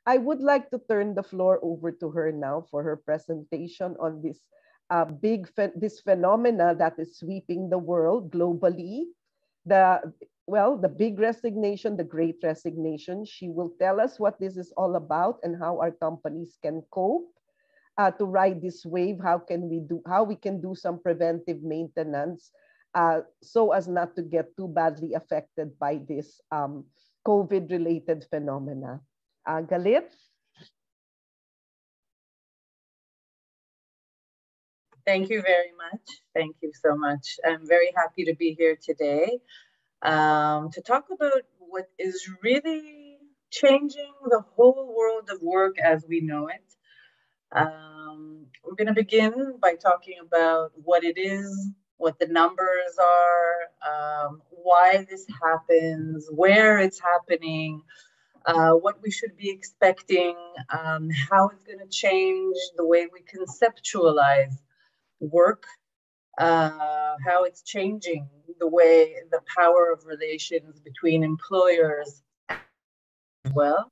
I would like to turn the floor over to her now for her presentation on this this phenomena that is sweeping the world globally. The the big resignation, the great resignation. She will tell us what this is all about and how our companies can cope to ride this wave. How we can do some preventive maintenance so as not to get too badly affected by this COVID-related phenomena. Galit? Thank you very much. Thank you so much. I'm very happy to be here today to talk about what is really changing the whole world of work as we know it. We're going to begin by talking about what it is, what the numbers are, why this happens, where it's happening, what we should be expecting, how it's going to change the way we conceptualize work, how it's changing the power of relations between employers as well.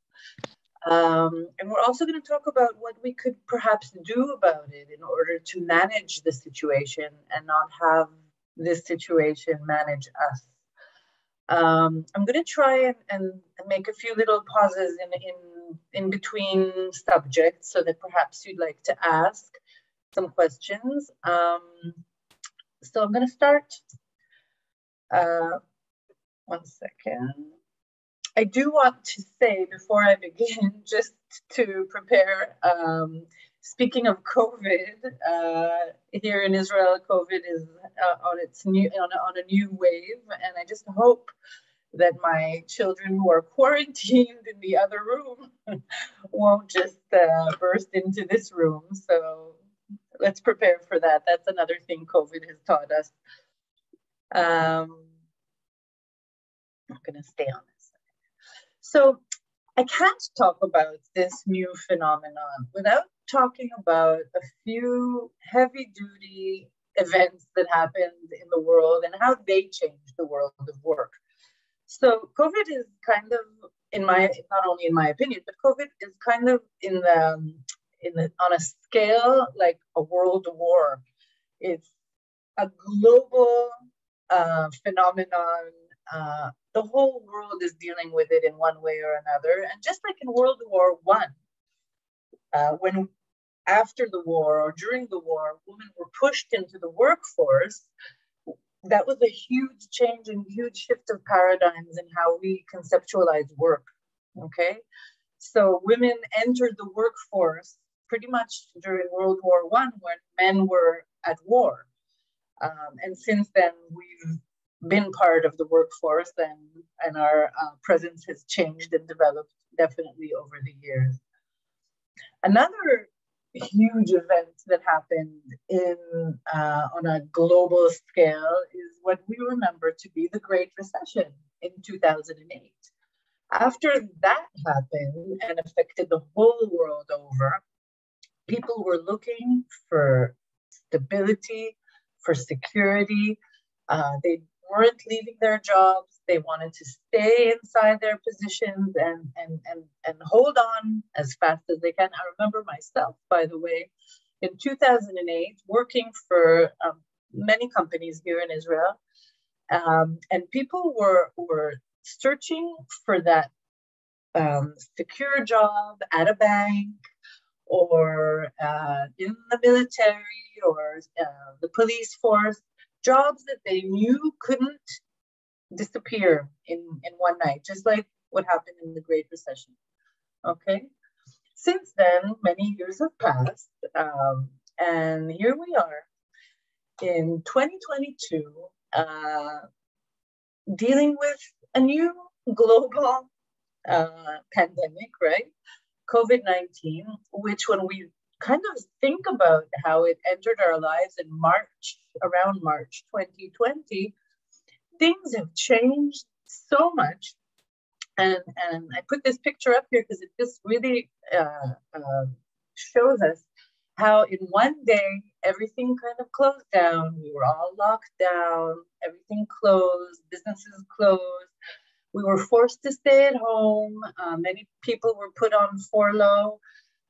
And we're also going to talk about what we could perhaps do about it in order to manage the situation and not have this situation manage us. I'm going to try and make a few little pauses in between subjects so that perhaps you'd like to ask some questions. So I'm going to start. One second. I do want to say before I begin, just to prepare, speaking of COVID, here in Israel, COVID is on a new wave, and I just hope that my children who are quarantined in the other room won't just burst into this room. So let's prepare for that. That's another thing COVID has taught us. I'm going to stay on this. So I can't talk about this new phenomenon without talking about a few heavy-duty events that happened in the world and how they changed the world of work. So COVID is kind of, not only in my opinion, but COVID is kind of on a scale like a world war. It's a global phenomenon. The whole world is dealing with it in one way or another. And just like in World War I, when after the war or during the war, women were pushed into the workforce, that was a huge change and huge shift of paradigms in how we conceptualize work, okay? So women entered the workforce pretty much during World War I when men were at war. And since then, we've been part of the workforce and our presence has changed and developed definitely over the years. Another huge event that happened on a global scale is what we remember to be the Great Recession in 2008. After that happened and affected the whole world over, people were looking for stability, for security. They weren't leaving their jobs. They wanted to stay inside their positions and hold on as fast as they can. I remember myself, by the way, in 2008, working for many companies here in Israel. And people were searching for that secure job at a bank or in the military or the police force, jobs that they knew couldn't disappear in one night, just like what happened in the Great Recession. Okay. Since then, many years have passed, and here we are in 2022, dealing with a new global pandemic, right? COVID-19, which when we kind of think about how it entered our lives in around March 2020, things have changed so much. And I put this picture up here because it just really shows us how in one day, everything kind of closed down. We were all locked down, everything closed, businesses closed. We were forced to stay at home. Many people were put on furlough.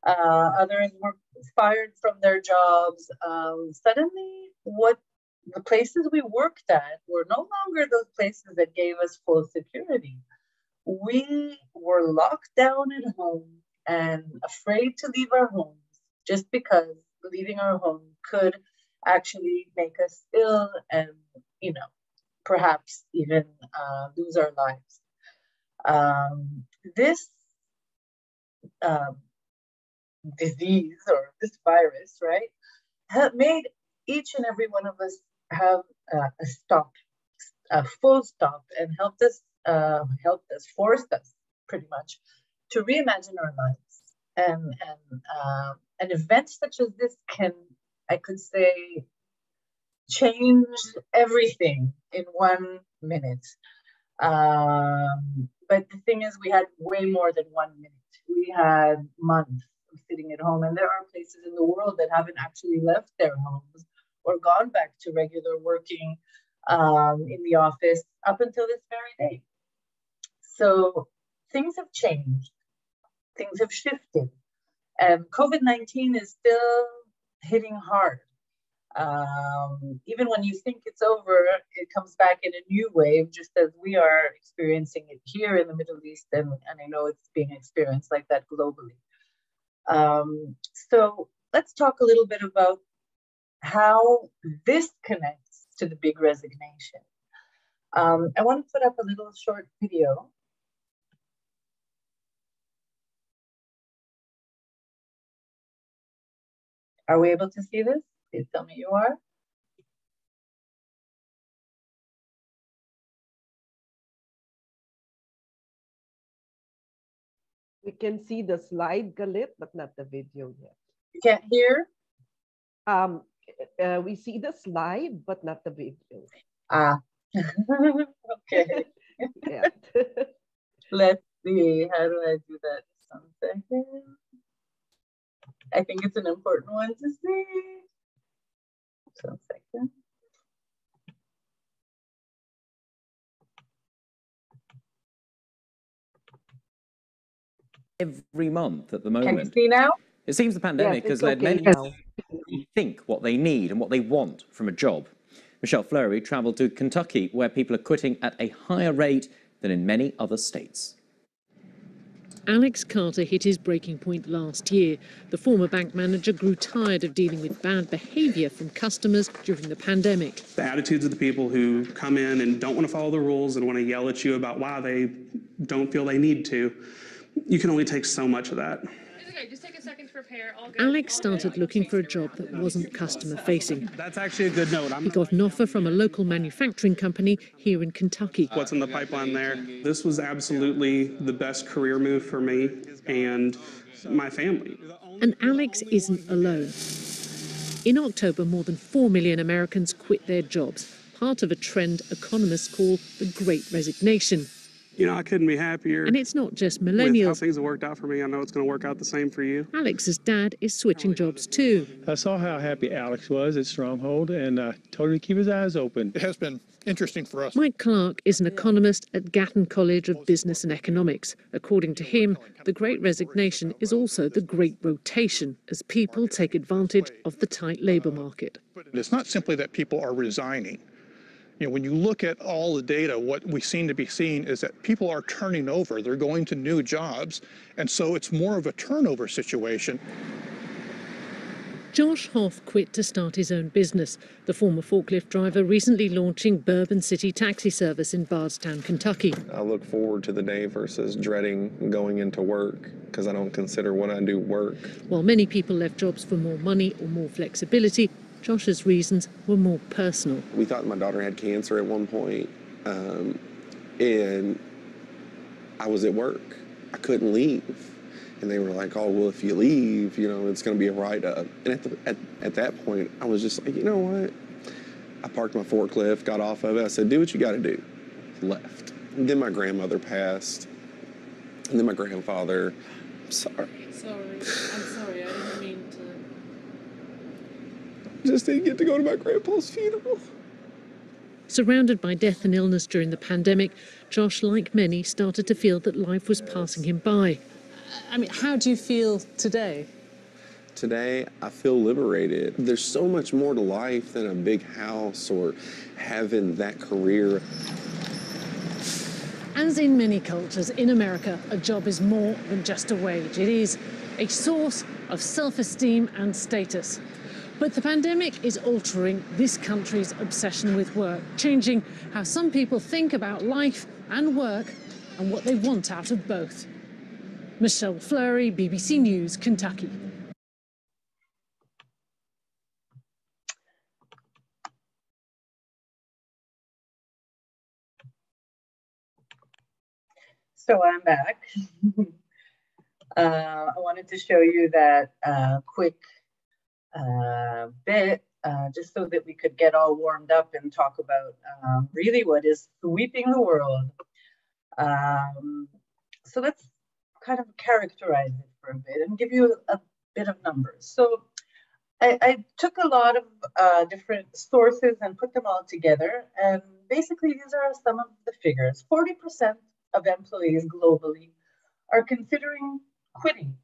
Others were fired from their jobs. Suddenly, the places we worked at were no longer those places that gave us full security. We were locked down at home and afraid to leave our homes just because leaving our home could actually make us ill and, perhaps even lose our lives. This disease or this virus, right, made each and every one of us have a full stop, and forced us pretty much to reimagine our lives. And events such as this can, I could say, change everything in 1 minute. But the thing is, we had way more than 1 minute. We had months of sitting at home, and there are places in the world that haven't actually left their homes or gone back to regular working in the office up until this very day. So things have changed, things have shifted, and COVID-19 is still hitting hard. Even when you think it's over, it comes back in a new wave, just as we are experiencing it here in the Middle East, and I know it's being experienced like that globally. So let's talk a little bit about how this connects to the big resignation. I want to put up a little short video. Are we able to see this? Please tell me you are. We can see the slide, Galit, but not the video yet. You can't hear? We see the slide, but not the video. Okay. Yeah. Let's see. How do I do that? Just 1 second. I think it's an important one to see. Just 1 second. Every month at the moment. Can you see now? It seems the pandemic has led many to rethink what they need and what they want from a job. Michelle Fleury travelled to Kentucky, where people are quitting at a higher rate than in many other states. Alex Carter hit his breaking point last year. The former bank manager grew tired of dealing with bad behaviour from customers during the pandemic. The attitudes of the people who come in and don't want to follow the rules and want to yell at you about why they don't feel they need to, you can only take so much of that. Okay, just take a second to prepare. Alex started looking for a job that wasn't customer-facing. That's actually a good note. He got an offer from a local manufacturing company here in Kentucky. What's in the pipeline there? This was absolutely the best career move for me and my family. And Alex isn't alone. In October, more than 4 million Americans quit their jobs, part of a trend economists call the Great Resignation. You know, I couldn't be happier. And it's not just With millennials. how things have worked out for me, I know it's going to work out the same for you. Alex's dad is switching jobs too. I saw how happy Alex was at Stronghold and told him to keep his eyes open. It has been interesting for us. Mike Clark is an economist at Gatton College of Business and Economics. According to him, the Great Resignation is also the Great Rotation, as people take advantage of the tight labour market. It's not simply that people are resigning. You know, when you look at all the data, what we seem to be seeing is that people are turning over. They're going to new jobs, and so it's more of a turnover situation. Josh Hoff quit to start his own business. The former forklift driver recently launching Bourbon City Taxi Service in Bardstown, Kentucky. I look forward to the day versus dreading going into work because I don't consider when I do work. While many people left jobs for more money or more flexibility, Josh's reasons were more personal. We thought my daughter had cancer at one point, and I was at work. I couldn't leave. And they were like, oh, well, if you leave, you know, it's going to be a write-up. And at that point, I was just like, you know what? I parked my forklift, got off of it. I said, do what you got to do. Left. And then my grandmother passed. And then my grandfather. I'm sorry. I'm sorry. I didn't mean to. Just didn't get to go to my grandpa's funeral. Surrounded by death and illness during the pandemic, Josh, like many, started to feel that life was passing him by. I mean, how do you feel today? Today, I feel liberated. There's so much more to life than a big house or having that career. As in many cultures, in America, a job is more than just a wage. It is a source of self-esteem and status. But the pandemic is altering this country's obsession with work, changing how some people think about life and work and what they want out of both. Michelle Fleury, BBC News, Kentucky. So I'm back. I wanted to show you that quick bit just so that we could get all warmed up and talk about really what is sweeping the world. So let's kind of characterize it for a bit and give you a bit of numbers. So I took a lot of different sources and put them all together. And basically, these are some of the figures. 40% of employees globally are considering quitting.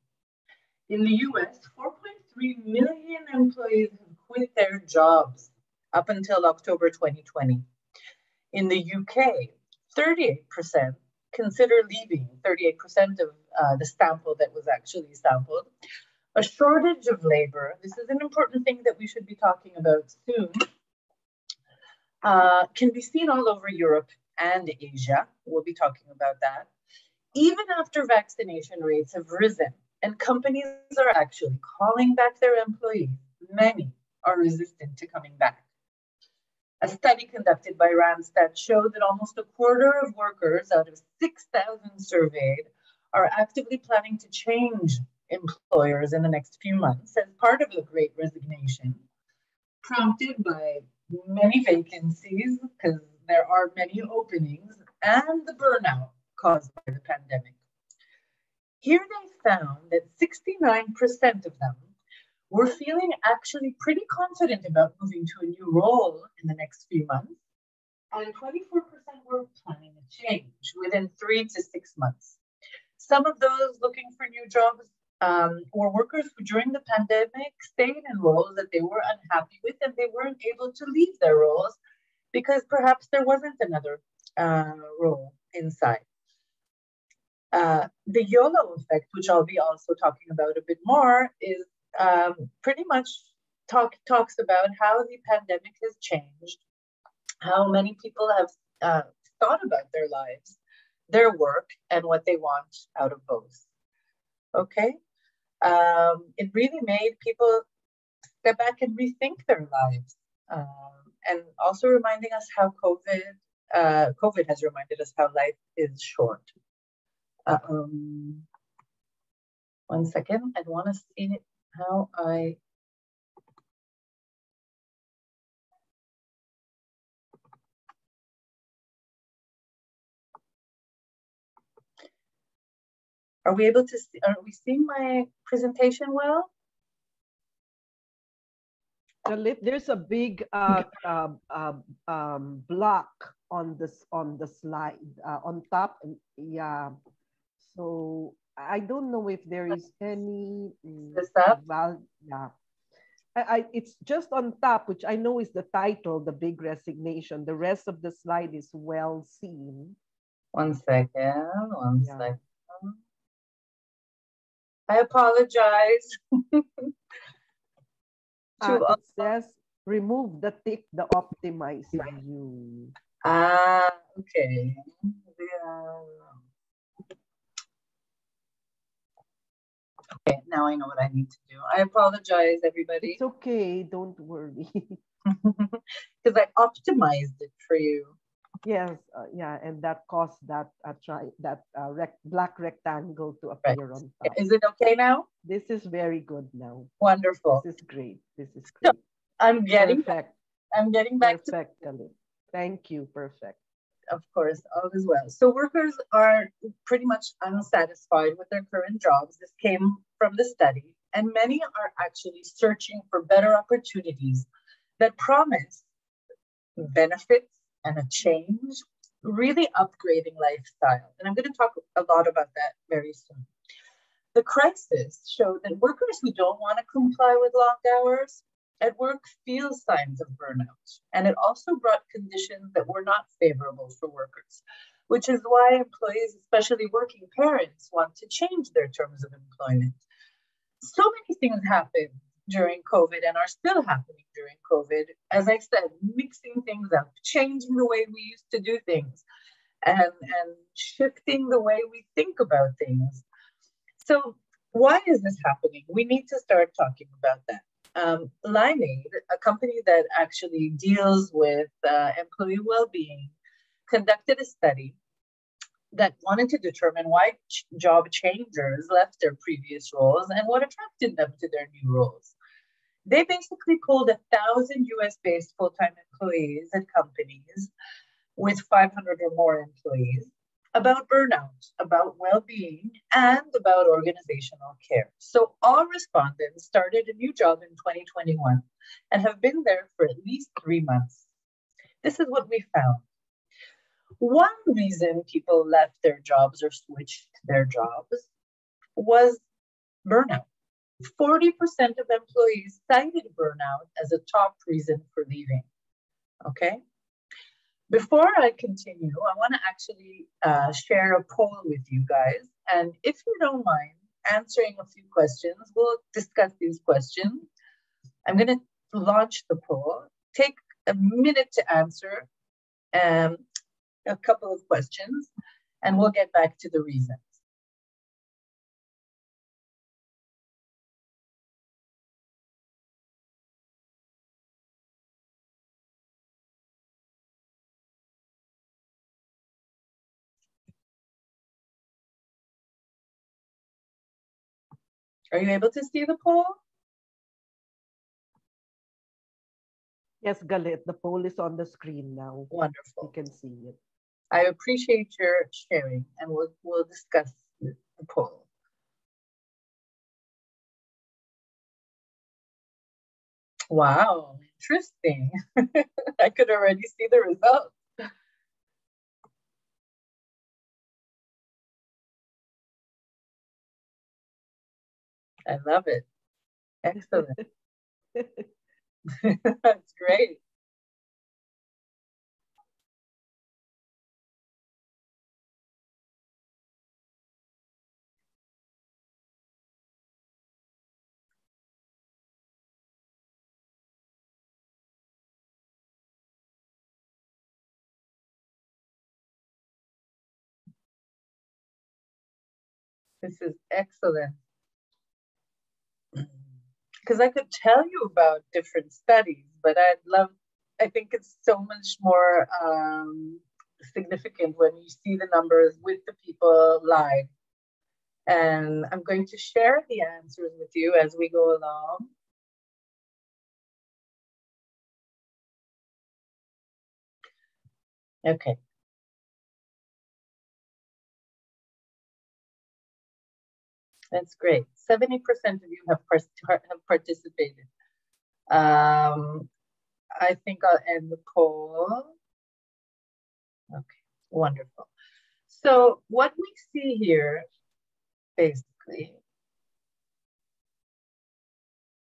In the US, 4.3 million employees have quit their jobs up until October 2020. In the UK, 38% consider leaving, 38% of the sample that was actually sampled. A shortage of labor, this is an important thing that we should be talking about soon, can be seen all over Europe and Asia. We'll be talking about that. Even after vaccination rates have risen and companies are actually calling back their employees, many are resistant to coming back. A study conducted by Randstad showed that almost a quarter of workers out of 6,000 surveyed are actively planning to change employers in the next few months as part of the Great Resignation, prompted by many vacancies, because there are many openings, and the burnout caused by the pandemic. Here they found that 69% of them were feeling actually pretty confident about moving to a new role in the next few months, and 24% were planning a change within 3 to 6 months. Some of those looking for new jobs were workers who during the pandemic stayed in roles that they were unhappy with and they weren't able to leave their roles because perhaps there wasn't another role inside. The YOLO effect, which I'll be also talking about a bit more, is pretty much talks about how the pandemic has changed, how many people have thought about their lives, their work, and what they want out of both. Okay? It really made people step back and rethink their lives, and also reminding us how COVID has reminded us how life is short. One second, I want to see how I... Are we able to see, are we seeing my presentation well? There's a big block on the slide on top. Yeah. So I don't know if there is any. Yeah. It's just on top, which I know is the title, The Big Resignation. The rest of the slide is well seen. One second. One second. I apologize. It says remove the tick, the optimize view. Okay. Okay, now I know what I need to do. I apologize, everybody. It's okay, don't worry. Because I optimized it for you. Yes, yeah, and that caused that black rectangle to appear on top. Is it okay now? This is very good now. Wonderful. This is great. This is great. So, I'm getting perfect. I'm getting back perfect, to thank you. Perfect. Of course, all is well. So workers are pretty much unsatisfied with their current jobs. This came from the study, and many are actually searching for better opportunities that promise benefits, and a change, really upgrading lifestyle. And I'm going to talk a lot about that very soon. The crisis showed that workers who don't want to comply with long hours at work feel signs of burnout. And it also brought conditions that were not favorable for workers, which is why employees, especially working parents, want to change their terms of employment. So many things happened during COVID and are still happening during COVID. As I said, mixing things up, changing the way we used to do things, and shifting the way we think about things. So why is this happening? We need to start talking about that. Limeade, a company that actually deals with employee well-being, conducted a study that wanted to determine why job changers left their previous roles and what attracted them to their new roles. They basically polled 1,000 US-based full-time employees at companies with 500 or more employees about burnout, about well-being, and about organizational care. So all respondents started a new job in 2021 and have been there for at least 3 months. This is what we found. One reason people left their jobs or switched their jobs was burnout. 40% of employees cited burnout as a top reason for leaving. Okay? Before I continue, I want to actually share a poll with you guys. And if you don't mind answering a few questions, we'll discuss these questions. I'm going to launch the poll. Take a minute to answer a couple of questions, and we'll get back to the reasons. Are you able to see the poll? Yes, Galit, the poll is on the screen now. Wonderful. You can see it. I appreciate your sharing, and we'll discuss the poll. Wow, interesting. I could already see the results. I love it. Excellent. That's great. This is excellent. Because I could tell you about different studies, but I think it's so much more significant when you see the numbers with the people live. And I'm going to share the answers with you as we go along. Okay. That's great. 70% of you have participated. I think I'll end the poll. Okay, wonderful. So what we see here, basically,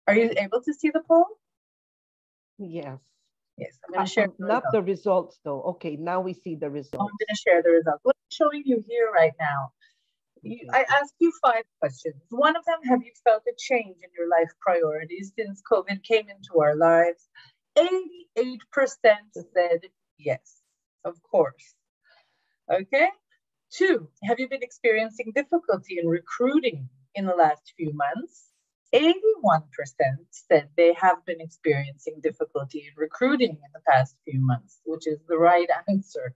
are you able to see the poll? Yes. Yes, I'm going to share. Not the results, though. Okay, now we see the results. I'm going to share the results. What I'm showing you here right now, I asked you 5 questions. One of them, have you felt a change in your life priorities since COVID came into our lives? 88% said yes, of course. Okay. 2, have you been experiencing difficulty in recruiting in the last few months? 81% said they have been experiencing difficulty in recruiting in the past few months, which is the right answer.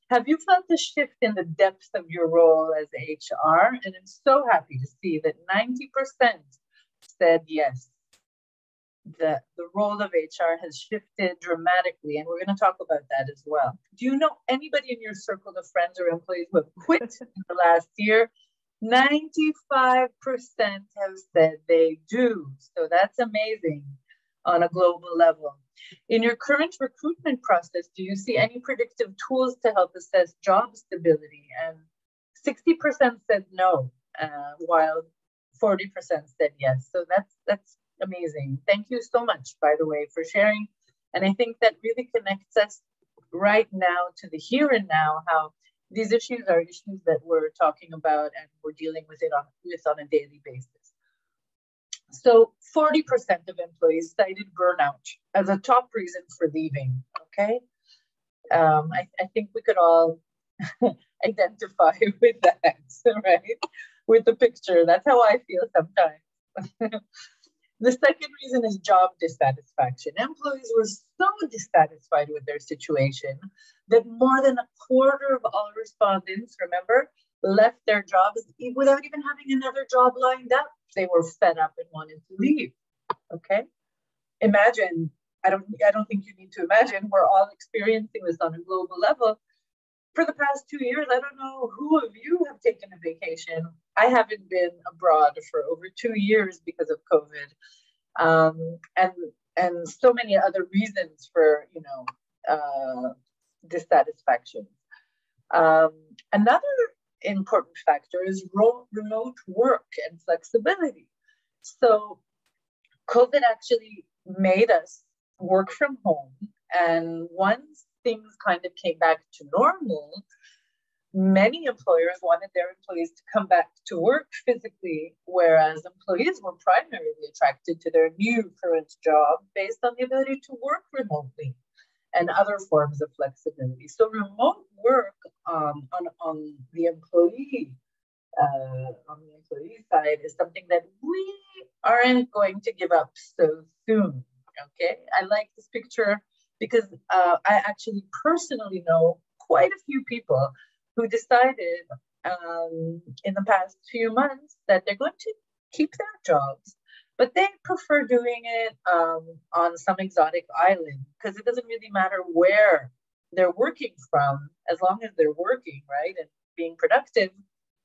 Have you felt a shift in the depth of your role as HR? And I'm so happy to see that 90% said yes. The role of HR has shifted dramatically, and we're going to talk about that as well. Do you know anybody in your circle of friends or employees who have quit in the last year? 95% have said they do. So that's amazing on a global level. In your current recruitment process, do you see any predictive tools to help assess job stability? And 60% said no, while 40% said yes. So that's amazing. Thank you so much, by the way, for sharing. And I think that really connects us right now to the here and now, how these issues are issues that we're talking about and we're dealing with it on a daily basis. So 40% of employees cited burnout as a top reason for leaving, okay? I think we could all identify with that, right? With the picture. That's how I feel sometimes. The second reason is job dissatisfaction. Employees were so dissatisfied with their situation that more than a quarter of all respondents, remember, left their jobs without even having another job lined up. They were fed up and wanted to leave. Okay? Imagine, I don't think you need to imagine, we're all experiencing this on a global level. For the past 2 years, I don't know who of you have taken a vacation. I haven't been abroad for over 2 years because of COVID, and so many other reasons for dissatisfaction. Another important factor is remote work and flexibility. So COVID actually made us work from home, and once things kind of came back to normal, many employers wanted their employees to come back to work physically, whereas employees were primarily attracted to their new current job based on the ability to work remotely and other forms of flexibility. So remote work on the employee side is something that we aren't going to give up so soon. Okay, I like this picture because I actually personally know quite a few people who decided in the past few months that they're going to keep their jobs, but they prefer doing it on some exotic island because it doesn't really matter where they're working from as long as they're working, right, and being productive,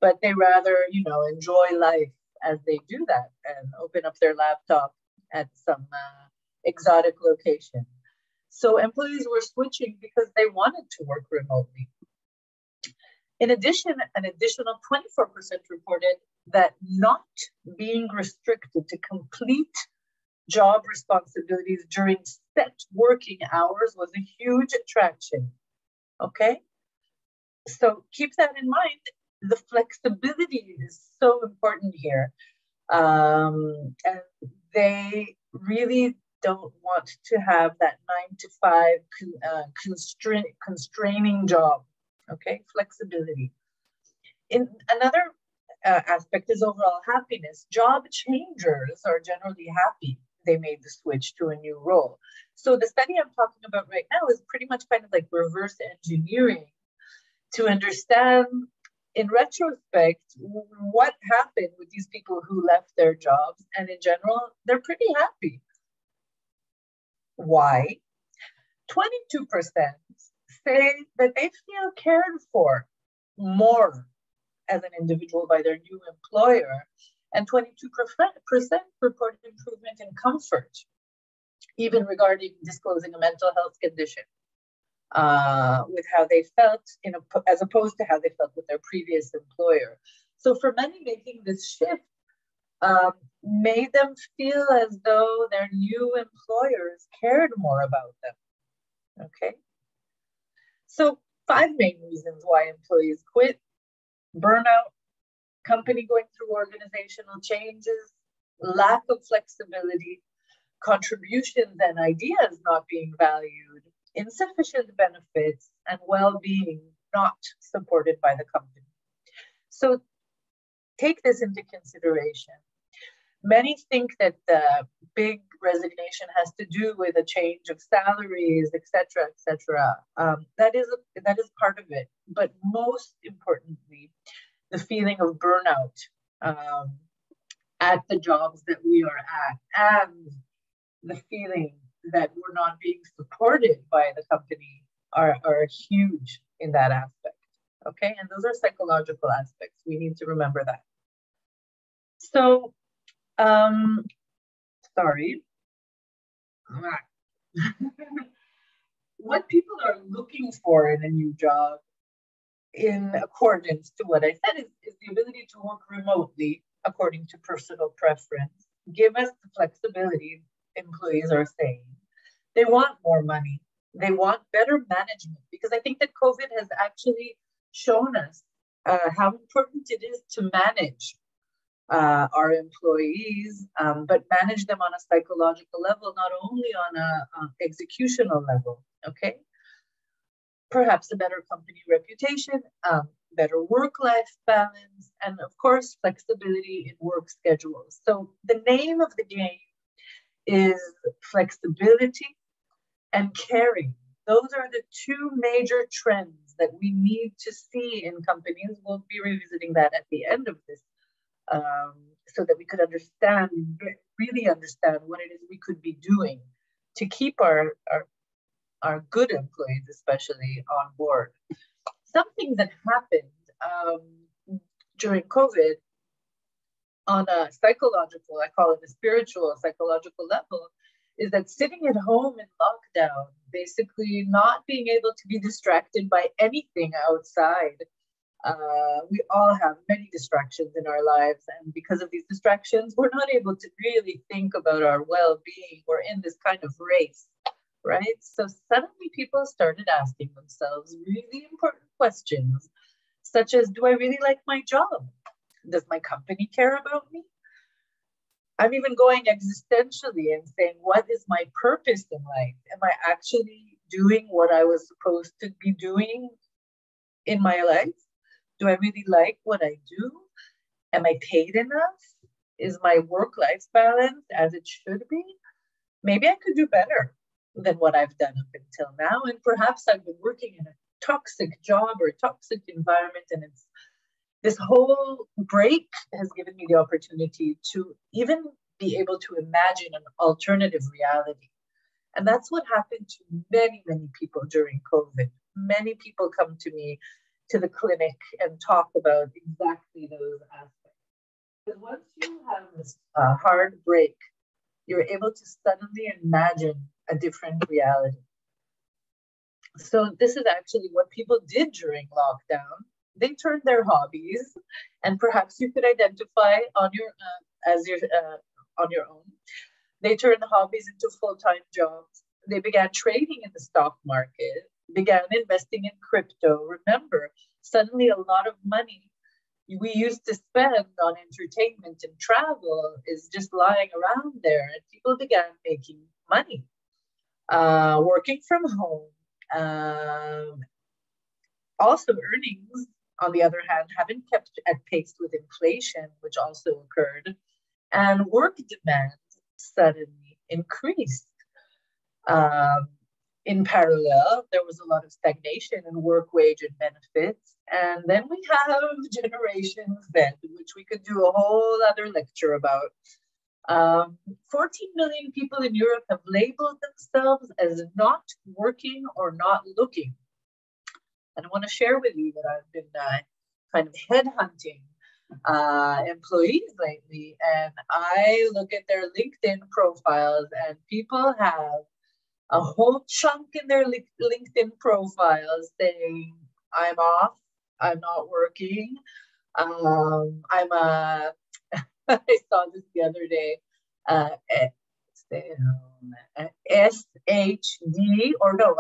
but they rather, enjoy life as they do that and open up their laptop at some exotic location. So employees were switching because they wanted to work remotely. In addition, an additional 24% reported that not being restricted to complete job responsibilities during set working hours was a huge attraction. Okay? So keep that in mind. The flexibility is so important here. And they really don't want to have that 9 to 5 constraining job. Okay, flexibility. In another aspect is overall happiness. Job changers are generally happy they made the switch to a new role. So the study I'm talking about right now is pretty much kind of like reverse engineering to understand in retrospect what happened with these people who left their jobs, and in general, they're pretty happy. Why? 22% say that they feel cared for more as an individual by their new employer, and 22% report improvement in comfort, even regarding disclosing a mental health condition, with how they felt as opposed to how they felt with their previous employer. So for many, making this shift made them feel as though their new employers cared more about them. Okay. So 5 main reasons why employees quit: burnout, company going through organizational changes, lack of flexibility, contributions and ideas not being valued, insufficient benefits, and well-being not supported by the company. So take this into consideration. Many think that the big resignation has to do with a change of salaries, etc., etc. That is part of it, but most importantly, the feeling of burnout at the jobs that we are at, and the feeling that we're not being supported by the company are huge in that aspect. Okay, and those are psychological aspects. We need to remember that. So, sorry. what people are looking for in a new job, in accordance to what I said, is the ability to work remotely according to personal preference. Give us the flexibility employees are saying. They want more money. They want better management, because I think that COVID has actually shown us how important it is to manage our employees, but manage them on a psychological level, not only on a executional level, okay? Perhaps a better company reputation, better work-life balance, and of course, flexibility in work schedules. So the name of the game is flexibility and caring. Those are the two major trends that we need to see in companies. We'll be revisiting that at the end of this, so that we could understand, really understand what it is we could be doing to keep our good employees, especially, on board. Something that happened during COVID on a psychological, I call it a spiritual, psychological level, is that sitting at home in lockdown, basically not being able to be distracted by anything outside. We all have many distractions in our lives, and because of these distractions, we're not able to really think about our well-being. We're in this kind of race, right? So suddenly people started asking themselves really important questions, such as, do I really like my job? Does my company care about me? I'm even going existentially and saying, what is my purpose in life? Am I actually doing what I was supposed to be doing in my life? Do I really like what I do? Am I paid enough? Is my work-life balance as it should be? Maybe I could do better than what I've done up until now. And perhaps I've been working in a toxic job or a toxic environment, and it's this whole break has given me the opportunity to even be able to imagine an alternative reality. And that's what happened to many, many people during COVID. Many people come to me, to the clinic, and talk about exactly those aspects. Because once you have this hard break, you're able to suddenly imagine a different reality. So this is actually what people did during lockdown. They turned their hobbies, and perhaps you could identify on your on your own. They turned the hobbies into full-time jobs. They began trading in the stock market, began investing in crypto. Remember, suddenly a lot of money we used to spend on entertainment and travel is just lying around there, and people began making money, working from home. Also, earnings, on the other hand, haven't kept at pace with inflation, which also occurred, and work demand suddenly increased. In parallel, there was a lot of stagnation in work, wage, and benefits. And then we have Generation Z, which we could do a whole other lecture about. 14 million people in Europe have labeled themselves as not working or not looking. And I want to share with you that I've been kind of headhunting employees lately, and I look at their LinkedIn profiles, and people have a whole chunk in their LinkedIn profiles saying, I'm off, I'm not working, I saw this the other day, SHD, or no,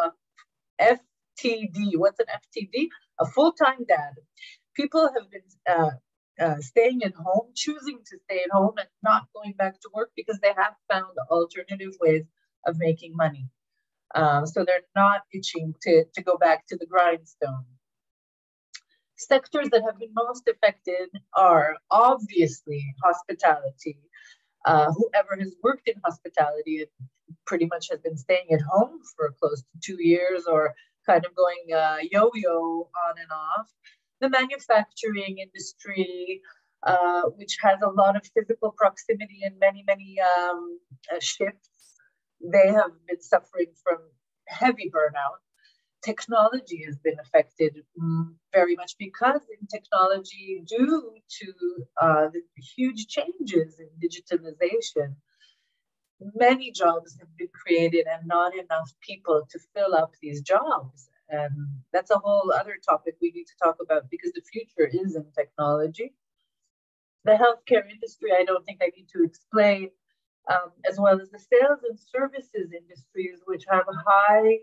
FTD. What's an FTD? A full-time dad. People have been staying at home, choosing to stay at home and not going back to work because they have found alternative ways of making money. So they're not itching to go back to the grindstone. Sectors that have been most affected are obviously hospitality. Whoever has worked in hospitality pretty much has been staying at home for close to 2 years, or kind of going yo-yo on and off. The manufacturing industry, which has a lot of physical proximity and many shifts, they have been suffering from heavy burnout. Technology has been affected very much because in technology, due to the huge changes in digitalization, many jobs have been created and not enough people to fill up these jobs. And that's a whole other topic we need to talk about, because the future is in technology. The healthcare industry, I don't think I need to explain, as well as the sales and services industries, which have a high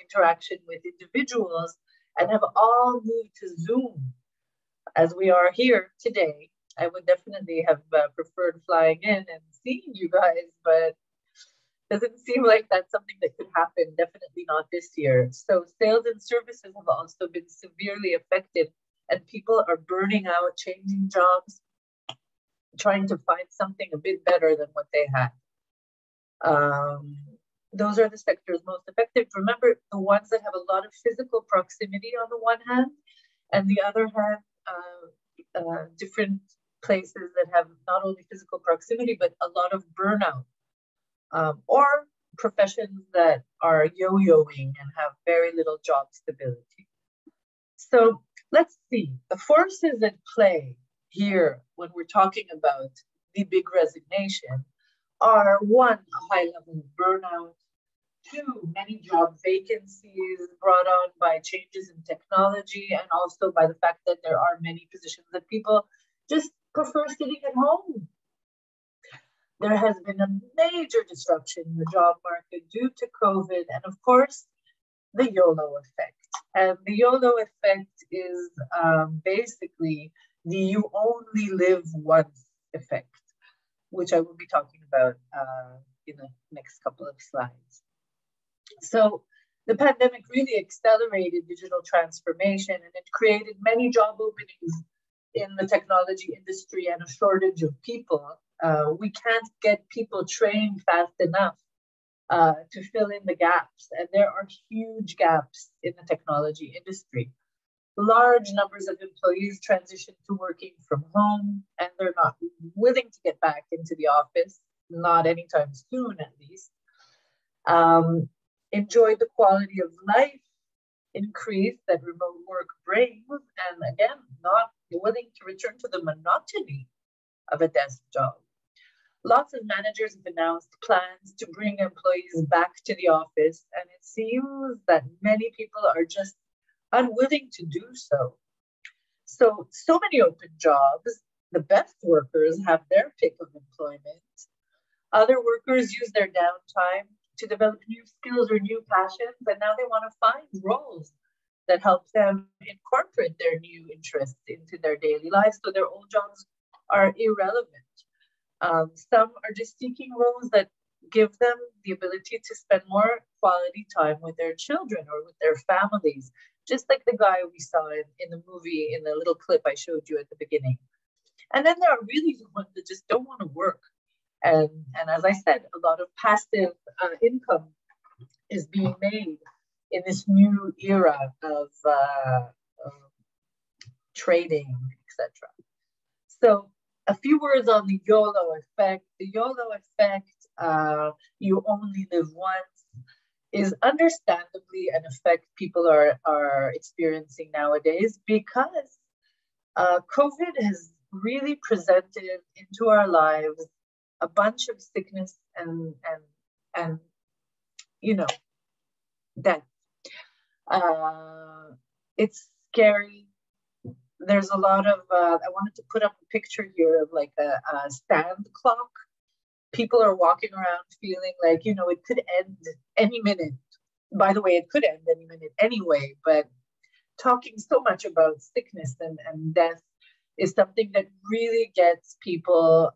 interaction with individuals and have all moved to Zoom. As we are here today, I would definitely have preferred flying in and seeing you guys, but doesn't seem like that's something that could happen, definitely not this year. So sales and services have also been severely affected, and people are burning out, changing jobs, trying to find something a bit better than what they had. Those are the sectors most affected. Remember, the ones that have a lot of physical proximity on the one hand, and the other hand, different places that have not only physical proximity, but a lot of burnout, or professions that are yo-yoing and have very little job stability. So let's see, the forces at play here when we're talking about the big resignation are: one, a high level of burnout; two, many job vacancies brought on by changes in technology, and also by the fact that there are many positions that people just prefer sitting at home. There has been a major disruption in the job market due to COVID, and of course, the YOLO effect. And the YOLO effect is basically the you only live once effect, which I will be talking about in the next couple of slides. So the pandemic really accelerated digital transformation, and it created many job openings in the technology industry and a shortage of people. We can't get people trained fast enough to fill in the gaps, and there are huge gaps in the technology industry. Large numbers of employees transition to working from home, and they're not willing to get back into the office, not anytime soon at least. Enjoy the quality of life increase that remote work brings, and again, not willing to return to the monotony of a desk job. Lots of managers have announced plans to bring employees back to the office, and it seems that many people are just unwilling to do so. So many open jobs. The best workers have their pick of employment. Other workers use their downtime to develop new skills or new passions, and now they want to find roles that help them incorporate their new interests into their daily lives, so their old jobs are irrelevant. Some are just seeking roles that give them the ability to spend more quality time with their children or with their families, just like the guy we saw in the movie, in the little clip I showed you at the beginning. And then there are really the ones that just don't want to work. And as I said, a lot of passive income is being made in this new era of trading, etc. So a few words on the YOLO effect. The YOLO effect, you only live once, is understandably an effect people are experiencing nowadays, because COVID has really presented into our lives a bunch of sickness and you know, death. It's scary. There's a lot of, I wanted to put up a picture here of like a stand clock. People are walking around feeling like, you know, it could end any minute. By the way, it could end any minute anyway, but talking so much about sickness and death is something that really gets people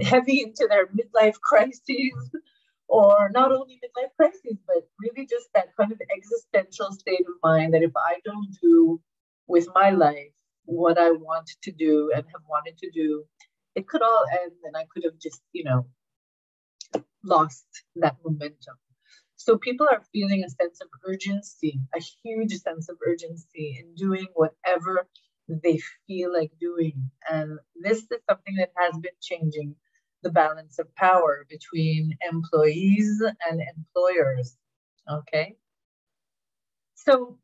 heavy into their midlife crises, or not only midlife crises, but really just that kind of existential state of mind that if I don't do with my life what I want to do and have wanted to do, it could all end and I could have just, you know, lost that momentum. So people are feeling a sense of urgency, a huge sense of urgency in doing whatever they feel like doing. And this is something that has been changing the balance of power between employees and employers, okay? So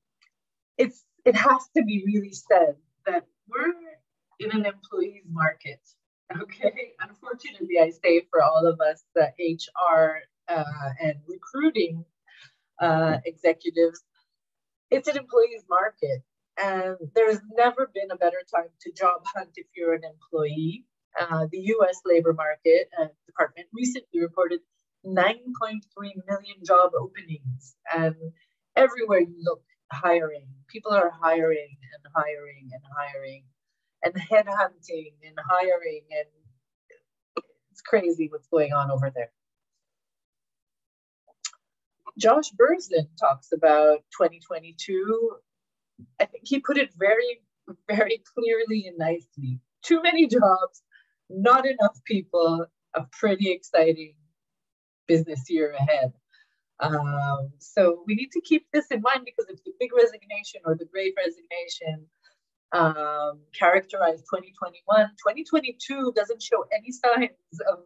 it has to be really said that we're in an employees market Okay, unfortunately, I say for all of us, the HR and recruiting executives, it's an employee's market. And there's never been a better time to job hunt if you're an employee. The US labor market department recently reported 9.3 million job openings. And everywhere you look, hiring. People are hiring and hiring and hiring and headhunting and hiring. And it's crazy what's going on over there. Josh Berzin talks about 2022. I think he put it very, very clearly and nicely. Too many jobs, not enough people, a pretty exciting business year ahead. So we need to keep this in mind, because if the big resignation or the great resignation characterized 2021, 2022 doesn't show any signs of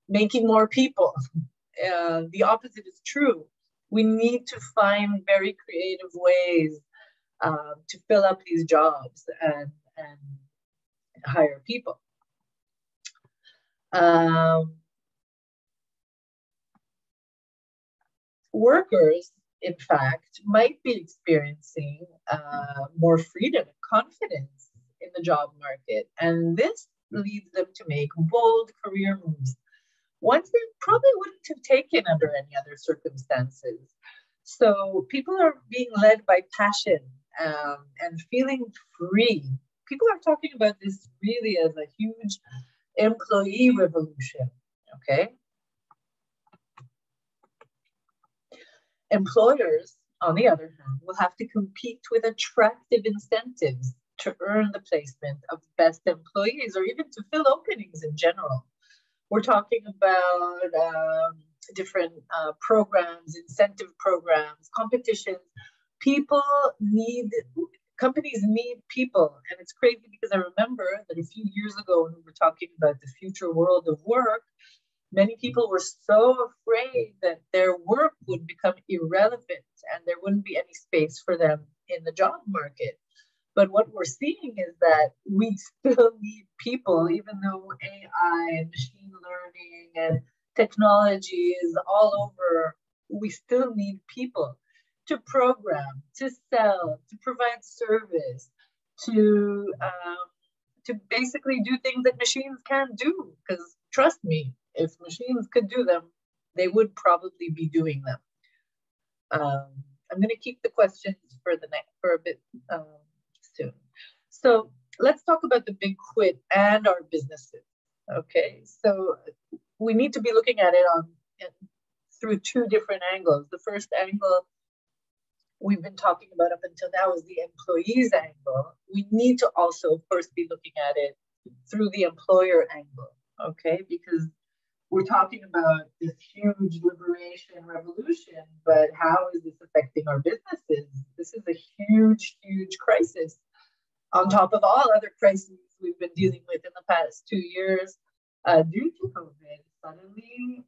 making more people. The opposite is true. We need to find very creative ways to fill up these jobs and hire people. Workers, in fact, might be experiencing more freedom and confidence in the job market. And this leads them to make bold career moves, ones they probably wouldn't have taken under any other circumstances. So people are being led by passion and feeling free. People are talking about this really as a huge employee revolution, okay? Employers, on the other hand, will have to compete with attractive incentives to earn the placement of best employees, or even to fill openings in general. We're talking about different programs, incentive programs, competitions. Companies need people. And it's crazy because I remember that a few years ago when we were talking about the future world of work, many people were so afraid that their work would become irrelevant and there wouldn't be any space for them in the job market. But what we're seeing is that we still need people, even though AI and machine learning and technology is all over, we still need people to program, to sell, to provide service, to basically do things that machines can't do. Because trust me, if machines could do them, they would probably be doing them. I'm going to keep the questions for a bit soon. So let's talk about the big quit and our businesses. Okay, so we need to be looking at it through two different angles. The first angle we've been talking about up until now is the employees angle. We need to also, of course, be looking at it through the employer angle, okay? Because we're talking about this huge liberation revolution, but how is this affecting our businesses? This is a huge, huge crisis on top of all other crises we've been dealing with in the past 2 years due to COVID. Suddenly,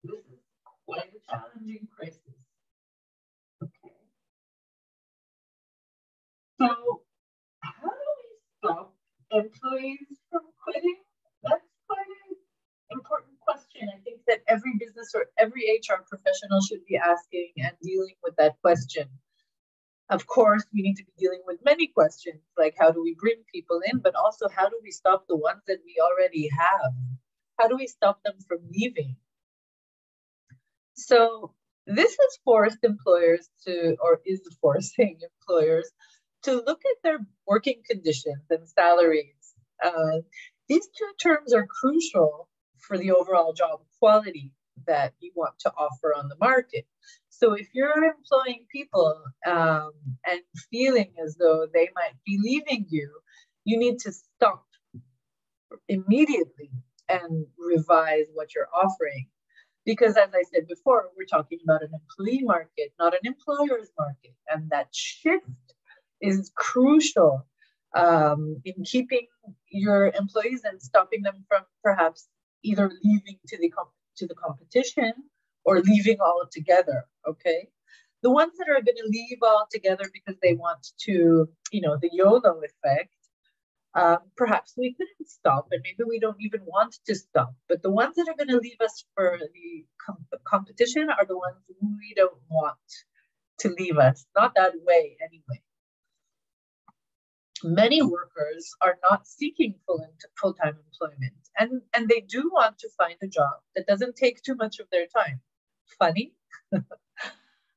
this is quite a challenging crisis. Okay. So, how do we stop employees from quitting? That's quite an important question. I think that every business or every HR professional should be asking and dealing with that question. Of course, we need to be dealing with many questions, like how do we bring people in, but also how do we stop the ones that we already have? How do we stop them from leaving? So this has forced employers is forcing employers to look at their working conditions and salaries. These two terms are crucial for the overall job quality that you want to offer on the market. So if you're employing people and feeling as though they might be leaving you, you need to stop immediately and revise what you're offering. Because as I said before, we're talking about an employee market, not an employer's market. And that shift is crucial in keeping your employees and stopping them from perhaps either leaving to the competition or leaving altogether, okay? The ones that are going to leave altogether because they want to, the YOLO effect, Perhaps we couldn't stop, and maybe we don't even want to stop. But the ones that are going to leave us for the competition are the ones we don't want to leave us. Not that way, anyway. Many workers are not seeking full-time employment, and they do want to find a job that doesn't take too much of their time. Funny?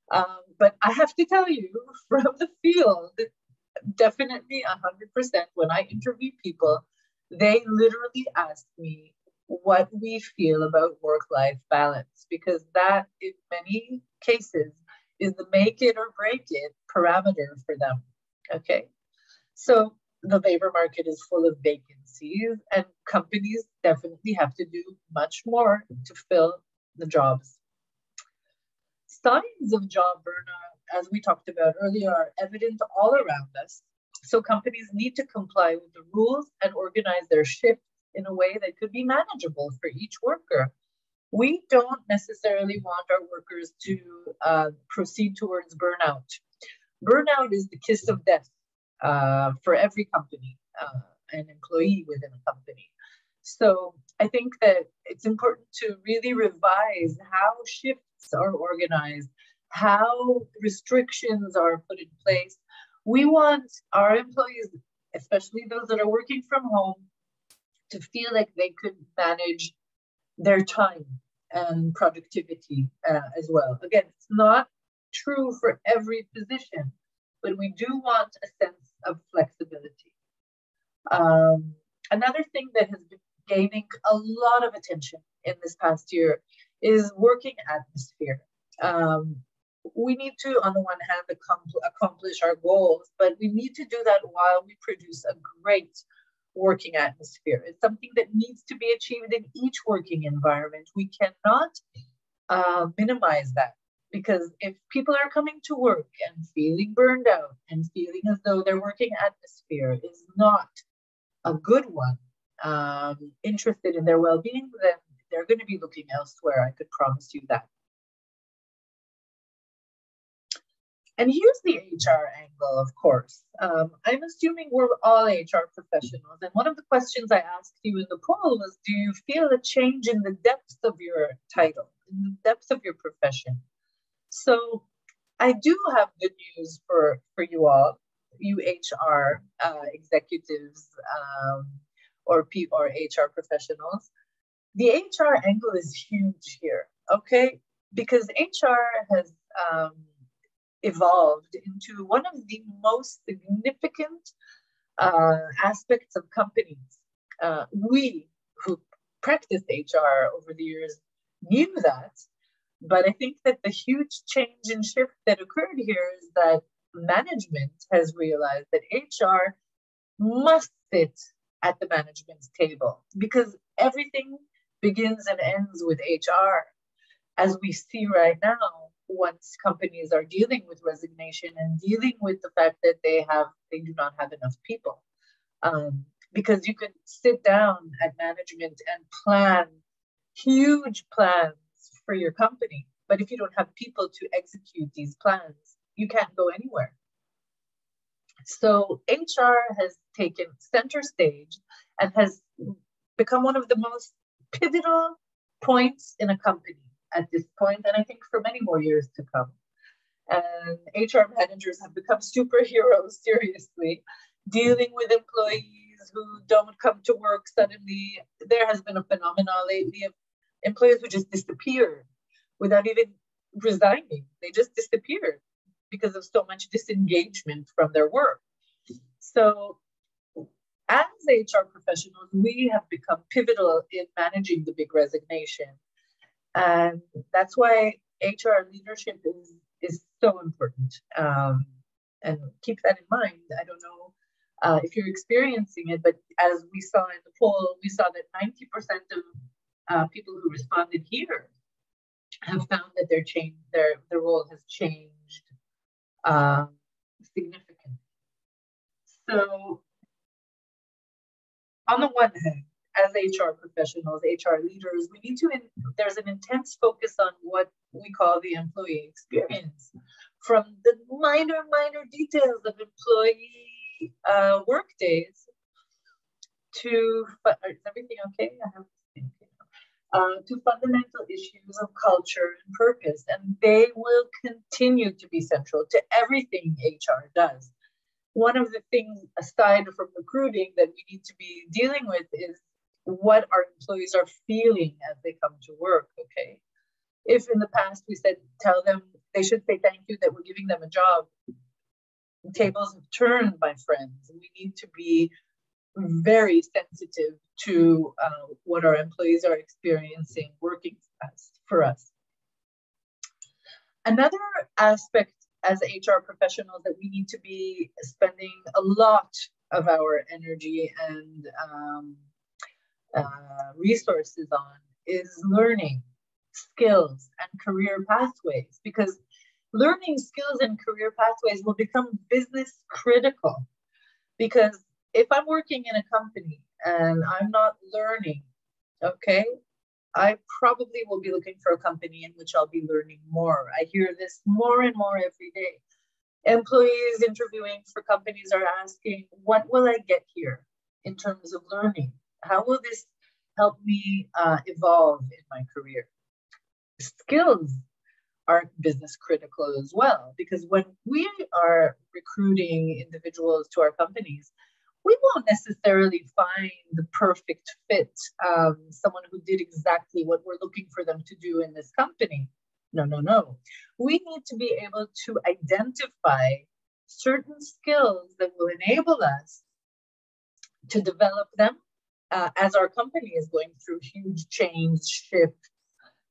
But I have to tell you, from the field, definitely 100%, when I interview people, they literally ask me what we feel about work-life balance, because that, in many cases, is the make it or break it parameter for them. Okay. So the labor market is full of vacancies, and companies definitely have to do much more to fill the jobs. Signs of job burnout, as we talked about earlier, are evident all around us. So companies need to comply with the rules and organize their shifts in a way that could be manageable for each worker. We don't necessarily want our workers to proceed towards burnout. Burnout is the kiss of death for every company, an employee within a company. So I think that it's important to really revise how shifts are organized, how restrictions are put in place. We want our employees, especially those that are working from home, to feel like they could manage their time and productivity as well. Again, it's not true for every position, but we do want a sense of flexibility. Another thing that has been gaining a lot of attention in this past year is working atmosphere. We need to, on the one hand, accomplish our goals, but we need to do that while we produce a great working atmosphere. It's something that needs to be achieved in each working environment. We cannot minimize that, because if people are coming to work and feeling burned out and feeling as though their working atmosphere is not a good one, interested in their well-being, then they're going to be looking elsewhere. I could promise you that. And here's the HR angle, of course. I'm assuming we're all HR professionals. And one of the questions I asked you in the poll was, do you feel a change in the depth of your title, in the depth of your profession? So I do have good news for you all, you HR executives or HR professionals. The HR angle is huge here, okay? Because HR has evolved into one of the most significant aspects of companies. We who practiced HR over the years knew that, but I think that the huge change and shift that occurred here is that management has realized that HR must sit at the management's table, because everything begins and ends with HR. As we see right now, once companies are dealing with resignation and dealing with the fact that they do not have enough people. Because you can sit down at management and plan huge plans for your company, but if you don't have people to execute these plans, you can't go anywhere. So HR has taken center stage and has become one of the most pivotal points in a company at this point, and I think for many more years to come. And HR managers have become superheroes, seriously, dealing with employees who don't come to work suddenly. There has been a phenomenon lately of employees who just disappeared without even resigning. They just disappeared because of so much disengagement from their work. So as HR professionals, we have become pivotal in managing the big resignation. And that's why HR leadership is so important. And keep that in mind. I don't know if you're experiencing it, but as we saw in the poll, we saw that 90% of people who responded here have found that their role has changed significantly. So on the one hand, as HR professionals, HR leaders, there's an intense focus on what we call the employee experience, from the minor details of employee work days is everything okay? I have to fundamental issues of culture and purpose, and they will continue to be central to everything HR does. One of the things, aside from recruiting, that we need to be dealing with is what our employees are feeling as they come to work, okay? If in the past we said, tell them they should say thank you that we're giving them a job, tables have turned, my friends. We need to be very sensitive to what our employees are experiencing working for us. Another aspect as HR professionals that we need to be spending a lot of our energy and resources on is learning skills and career pathways, because learning skills and career pathways will become business critical. Because if I'm working in a company and I'm not learning, okay, I probably will be looking for a company in which I'll be learning more. I hear this more and more every day. Employees interviewing for companies are asking, what will I get here in terms of learning? How will this help me evolve in my career? Skills are business critical as well, because when we are recruiting individuals to our companies, we won't necessarily find the perfect fit, someone who did exactly what we're looking for them to do in this company. No. We need to be able to identify certain skills that will enable us to develop them as our company is going through huge change, shift,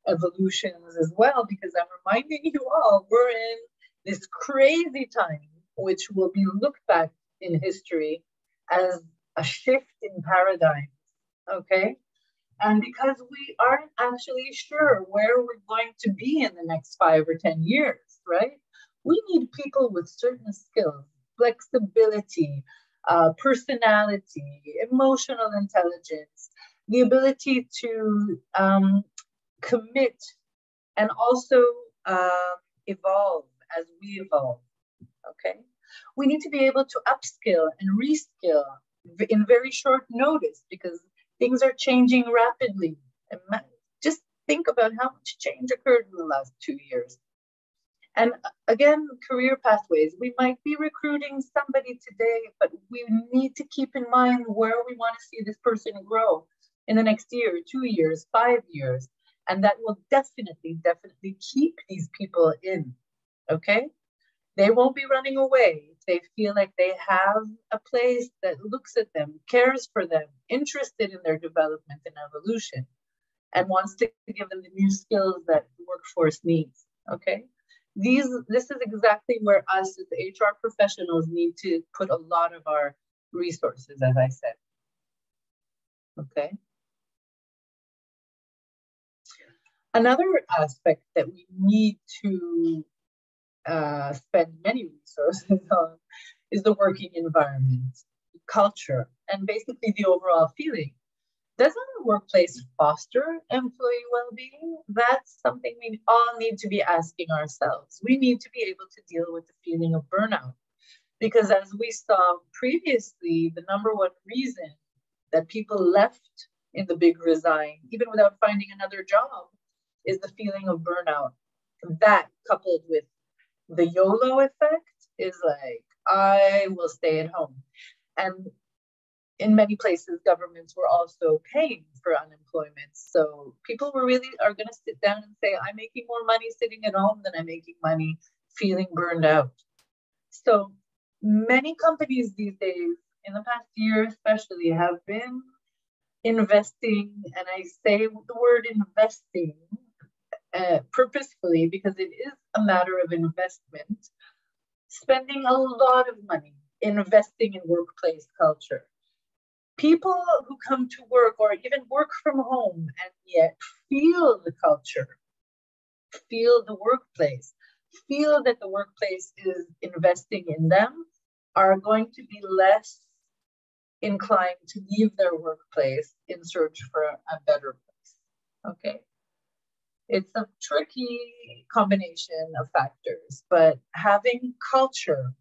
evolutions as well, because I'm reminding you all, we're in this crazy time, which will be looked back in history as a shift in paradigms, okay? And because we aren't actually sure where we're going to be in the next 5 or 10 years, right? We need people with certain skills, flexibility, personality, emotional intelligence, the ability to commit and also evolve as we evolve, okay? We need to be able to upskill and reskill in very short notice because things are changing rapidly. Just think about how much change occurred in the last 2 years. And again, career pathways. We might be recruiting somebody today, but we need to keep in mind where we want to see this person grow in the next year, 2 years, 5 years. And that will definitely keep these people in, okay? They won't be running away. They feel like they have a place that looks at them, cares for them, interested in their development and evolution, and wants to give them the new skills that the workforce needs, okay? This is exactly where us as HR professionals need to put a lot of our resources, as I said, okay? Another aspect that we need to spend many resources on is the working environment, culture, and basically the overall feeling. Does our workplace foster employee well-being? That's something we all need to be asking ourselves. We need to be able to deal with the feeling of burnout, because as we saw previously, the number one reason that people left in the big resign, even without finding another job, is the feeling of burnout. That, coupled with the YOLO effect, is like, I will stay at home. And in many places, governments were also paying for unemployment. So people are going to sit down and say, I'm making more money sitting at home than I'm making money feeling burned out. So many companies these days, in the past year especially, have been investing, and I say the word investing purposefully because it is a matter of investment, spending a lot of money investing in workplace culture. People who come to work or even work from home and yet feel the culture, feel the workplace, feel that the workplace is investing in them, are going to be less inclined to leave their workplace in search for a better place, okay? It's a tricky combination of factors, but having culture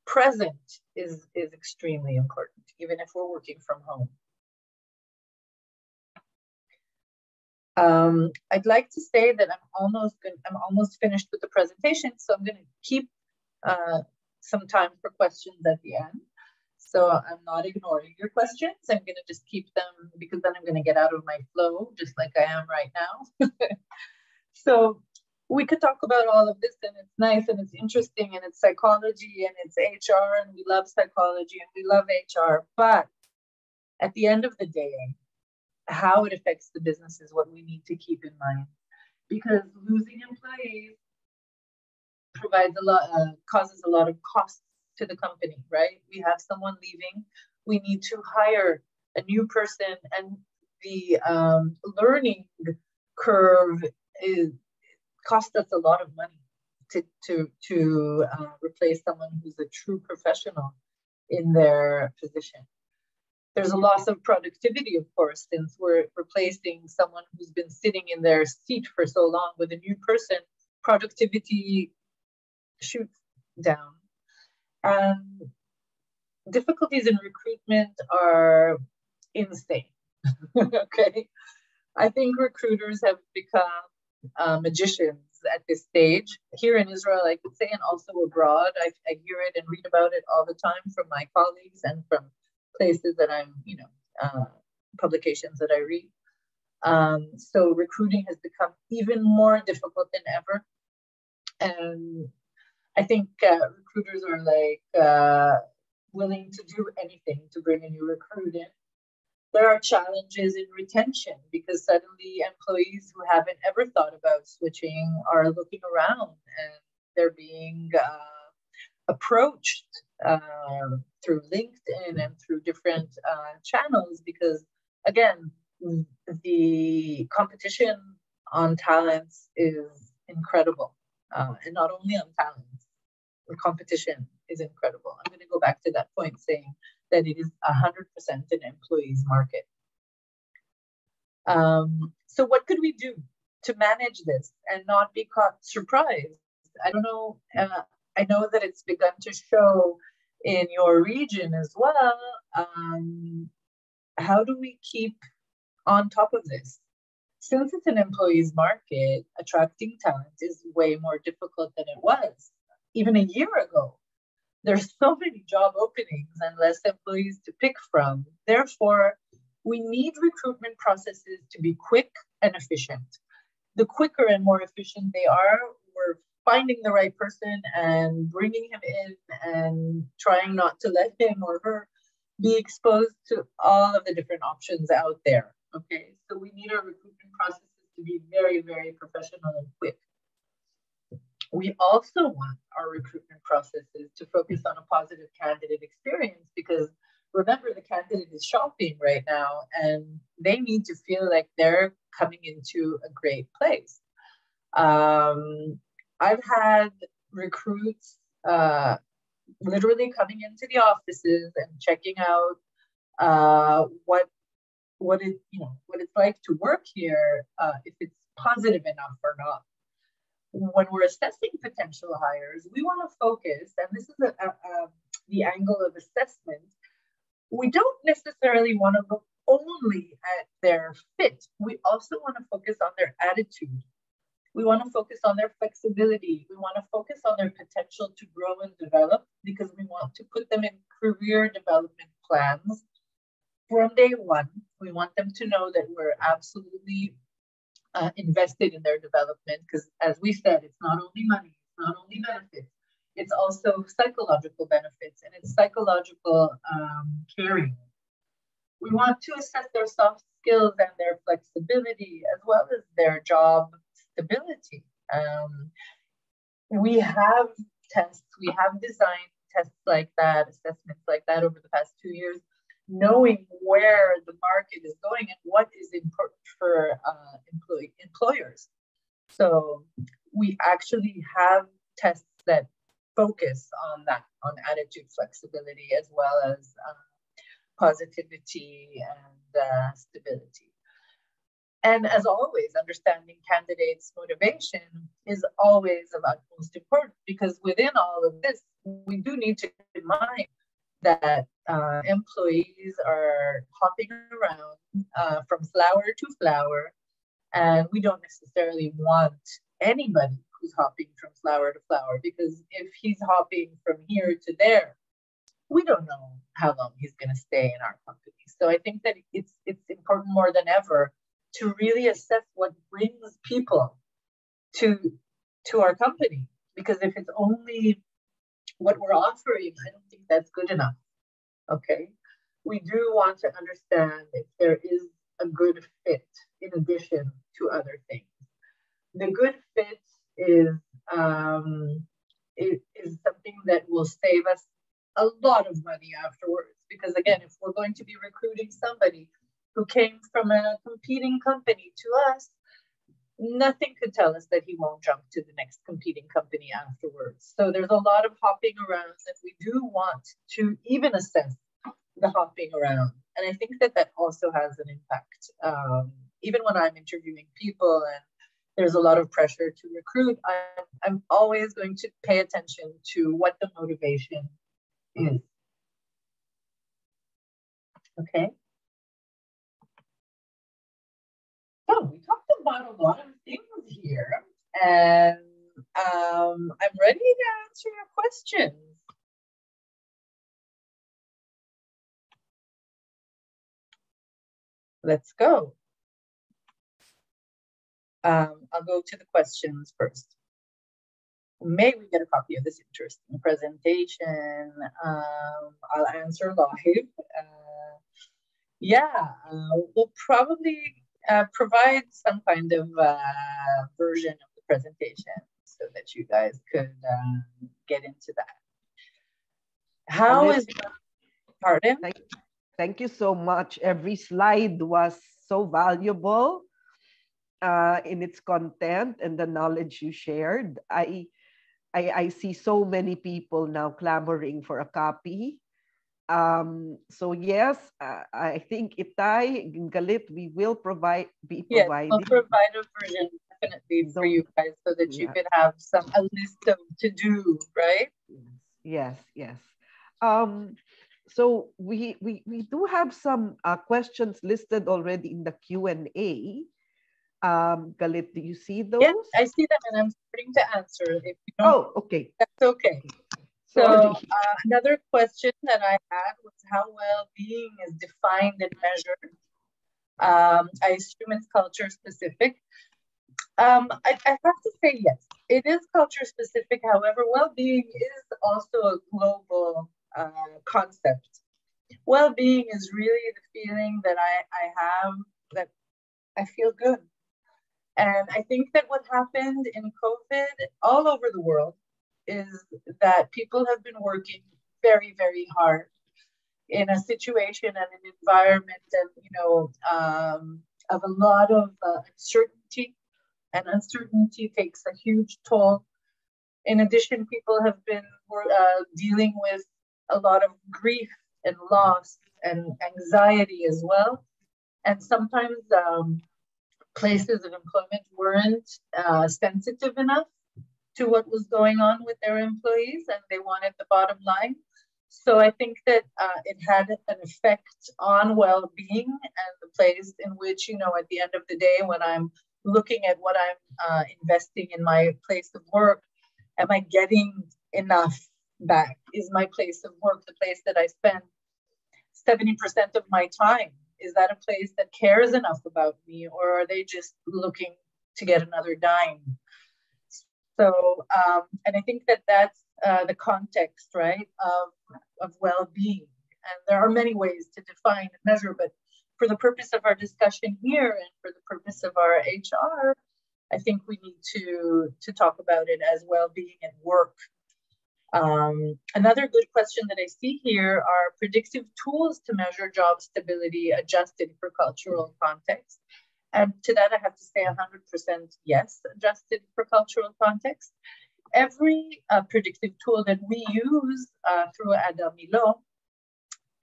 present is extremely important, even if we're working from home. I'd like to say that I'm almost finished with the presentation, so I'm going to keep some time for questions at the end. So I'm not ignoring your questions. I'm going to just keep them because then I'm going to get out of my flow, just like I am right now. So we could talk about all of this, and it's nice and it's interesting and it's psychology and it's HR, and we love psychology and we love HR. But at the end of the day, how it affects the business is what we need to keep in mind, because losing employees causes a lot of costs to the company, right? We have someone leaving, we need to hire a new person, and the learning curve costs us a lot of money to replace someone who's a true professional in their position. There's a loss of productivity, of course, since we're replacing someone who's been sitting in their seat for so long with a new person. Productivity shoots down. And difficulties in recruitment are insane. Okay. I think recruiters have become magicians at this stage. Here in Israel, I could say, and also abroad, I hear it and read about it all the time from my colleagues and from places that I'm, publications that I read. So recruiting has become even more difficult than ever. And I think recruiters are like willing to do anything to bring a new recruit in. There are challenges in retention because suddenly employees who haven't ever thought about switching are looking around and they're being approached through LinkedIn and through different channels because, again, the competition on talents is incredible. And not only on talents, the competition is incredible. I'm going to go back to that point saying that it is 100% an employee's market. So what could we do to manage this and not be caught surprised? I don't know. I know that it's begun to show in your region as well. How do we keep on top of this? Since it's an employee's market, attracting talent is way more difficult than it was even a year ago. There's so many job openings and less employees to pick from. Therefore, we need recruitment processes to be quick and efficient. The quicker and more efficient they are, we're finding the right person and bringing him in and trying not to let him or her be exposed to all of the different options out there. Okay, so we need our recruitment processes to be very, very professional and quick. We also want our recruitment processes to focus on a positive candidate experience because remember, the candidate is shopping right now and they need to feel like they're coming into a great place. I've had recruits literally coming into the offices and checking out what it's like to work here, if it's positive enough or not. When we're assessing potential hires, we want to focus, and this is the angle of assessment. We don't necessarily want to look only at their fit. We also want to focus on their attitude. We want to focus on their flexibility. We want to focus on their potential to grow and develop because we want to put them in career development plans from day one. We want them to know that we're absolutely invested in their development because, as we said, it's not only money, it's not only benefits, it's also psychological benefits and it's psychological caring. We want to assess their soft skills and their flexibility as well as their job stability. We have tests, we have designed tests like that, assessments like that over the past 2 years, knowing where the market is going and what is important for employers. So we actually have tests that focus on that, on attitude, flexibility, as well as positivity and stability. And as always, understanding candidates' motivation is always of utmost importance because within all of this, we do need to keep in mind that employees are hopping around from flower to flower And we don't necessarily want anybody who's hopping from flower to flower, because if he's hopping from here to there, we don't know how long he's going to stay in our company. So I think that it's important more than ever to really assess what brings people to our company, because if it's only what we're offering, I don't think that's good enough. Okay, we do want to understand if there is a good fit in addition to other things. The good fit is something that will save us a lot of money afterwards, because again, if we're going to be recruiting somebody who came from a competing company to us, nothing could tell us that he won't jump to the next competing company afterwards. So there's a lot of hopping around, and we do want to even assess the hopping around. And I think that that also has an impact. Even when I'm interviewing people and there's a lot of pressure to recruit, I'm always going to pay attention to what the motivation is. Okay. So we talked about a lot of things here, and I'm ready to answer your questions. Let's go. I'll go to the questions first. May we get a copy of this interesting presentation? I'll answer live. We'll probably provide some kind of version of the presentation so that you guys could get into that. How is your, pardon? Thank you so much. Every slide was so valuable in its content and the knowledge you shared. I see so many people now clamoring for a copy. So yes, I think Itay, Galit, we will be providing. Yes, we'll provide a version definitely for you guys so that you could have a list of to do, right? Yes. So we do have some questions listed already in the Q&A. Galit, do you see those? Yes, I see them, and I'm starting to answer. If you don't, oh, okay. That's okay. So another question that I had was how well-being is defined and measured. I assume it's culture specific. I have to say yes, it is culture specific. However, well-being is also a global concept. Well-being is really the feeling that I have that I feel good. And I think that what happened in COVID all over the world is that people have been working very, very hard in a situation and an environment and, of a lot of uncertainty, and uncertainty takes a huge toll. In addition, people have been dealing with a lot of grief and loss and anxiety as well. And sometimes places of employment weren't sensitive enough to what was going on with their employees, and they wanted the bottom line. So I think that it had an effect on well-being and the place in which, at the end of the day, when I'm looking at what I'm investing in my place of work, am I getting enough back? Is my place of work the place that I spend 70% of my time? Is that a place that cares enough about me, or are they just looking to get another dime? So, and I think that that's the context, right, of well-being. And there are many ways to define and measure, but for the purpose of our discussion here and for the purpose of our HR, I think we need to talk about it as well-being at work. Another good question that I see here are predictive tools to measure job stability adjusted for cultural context. And to that, I have to say 100% yes, adjusted for cultural context. Every predictive tool that we use through Adam Milo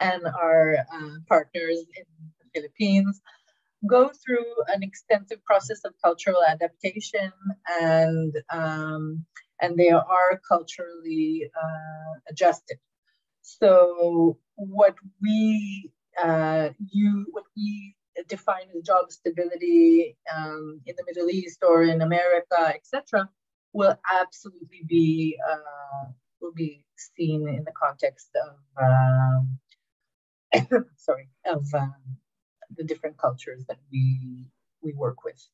and our partners in the Philippines go through an extensive process of cultural adaptation, and they are culturally adjusted. So what we define as job stability in the Middle East or in America, etc., will absolutely be seen in the context of the different cultures that we work with.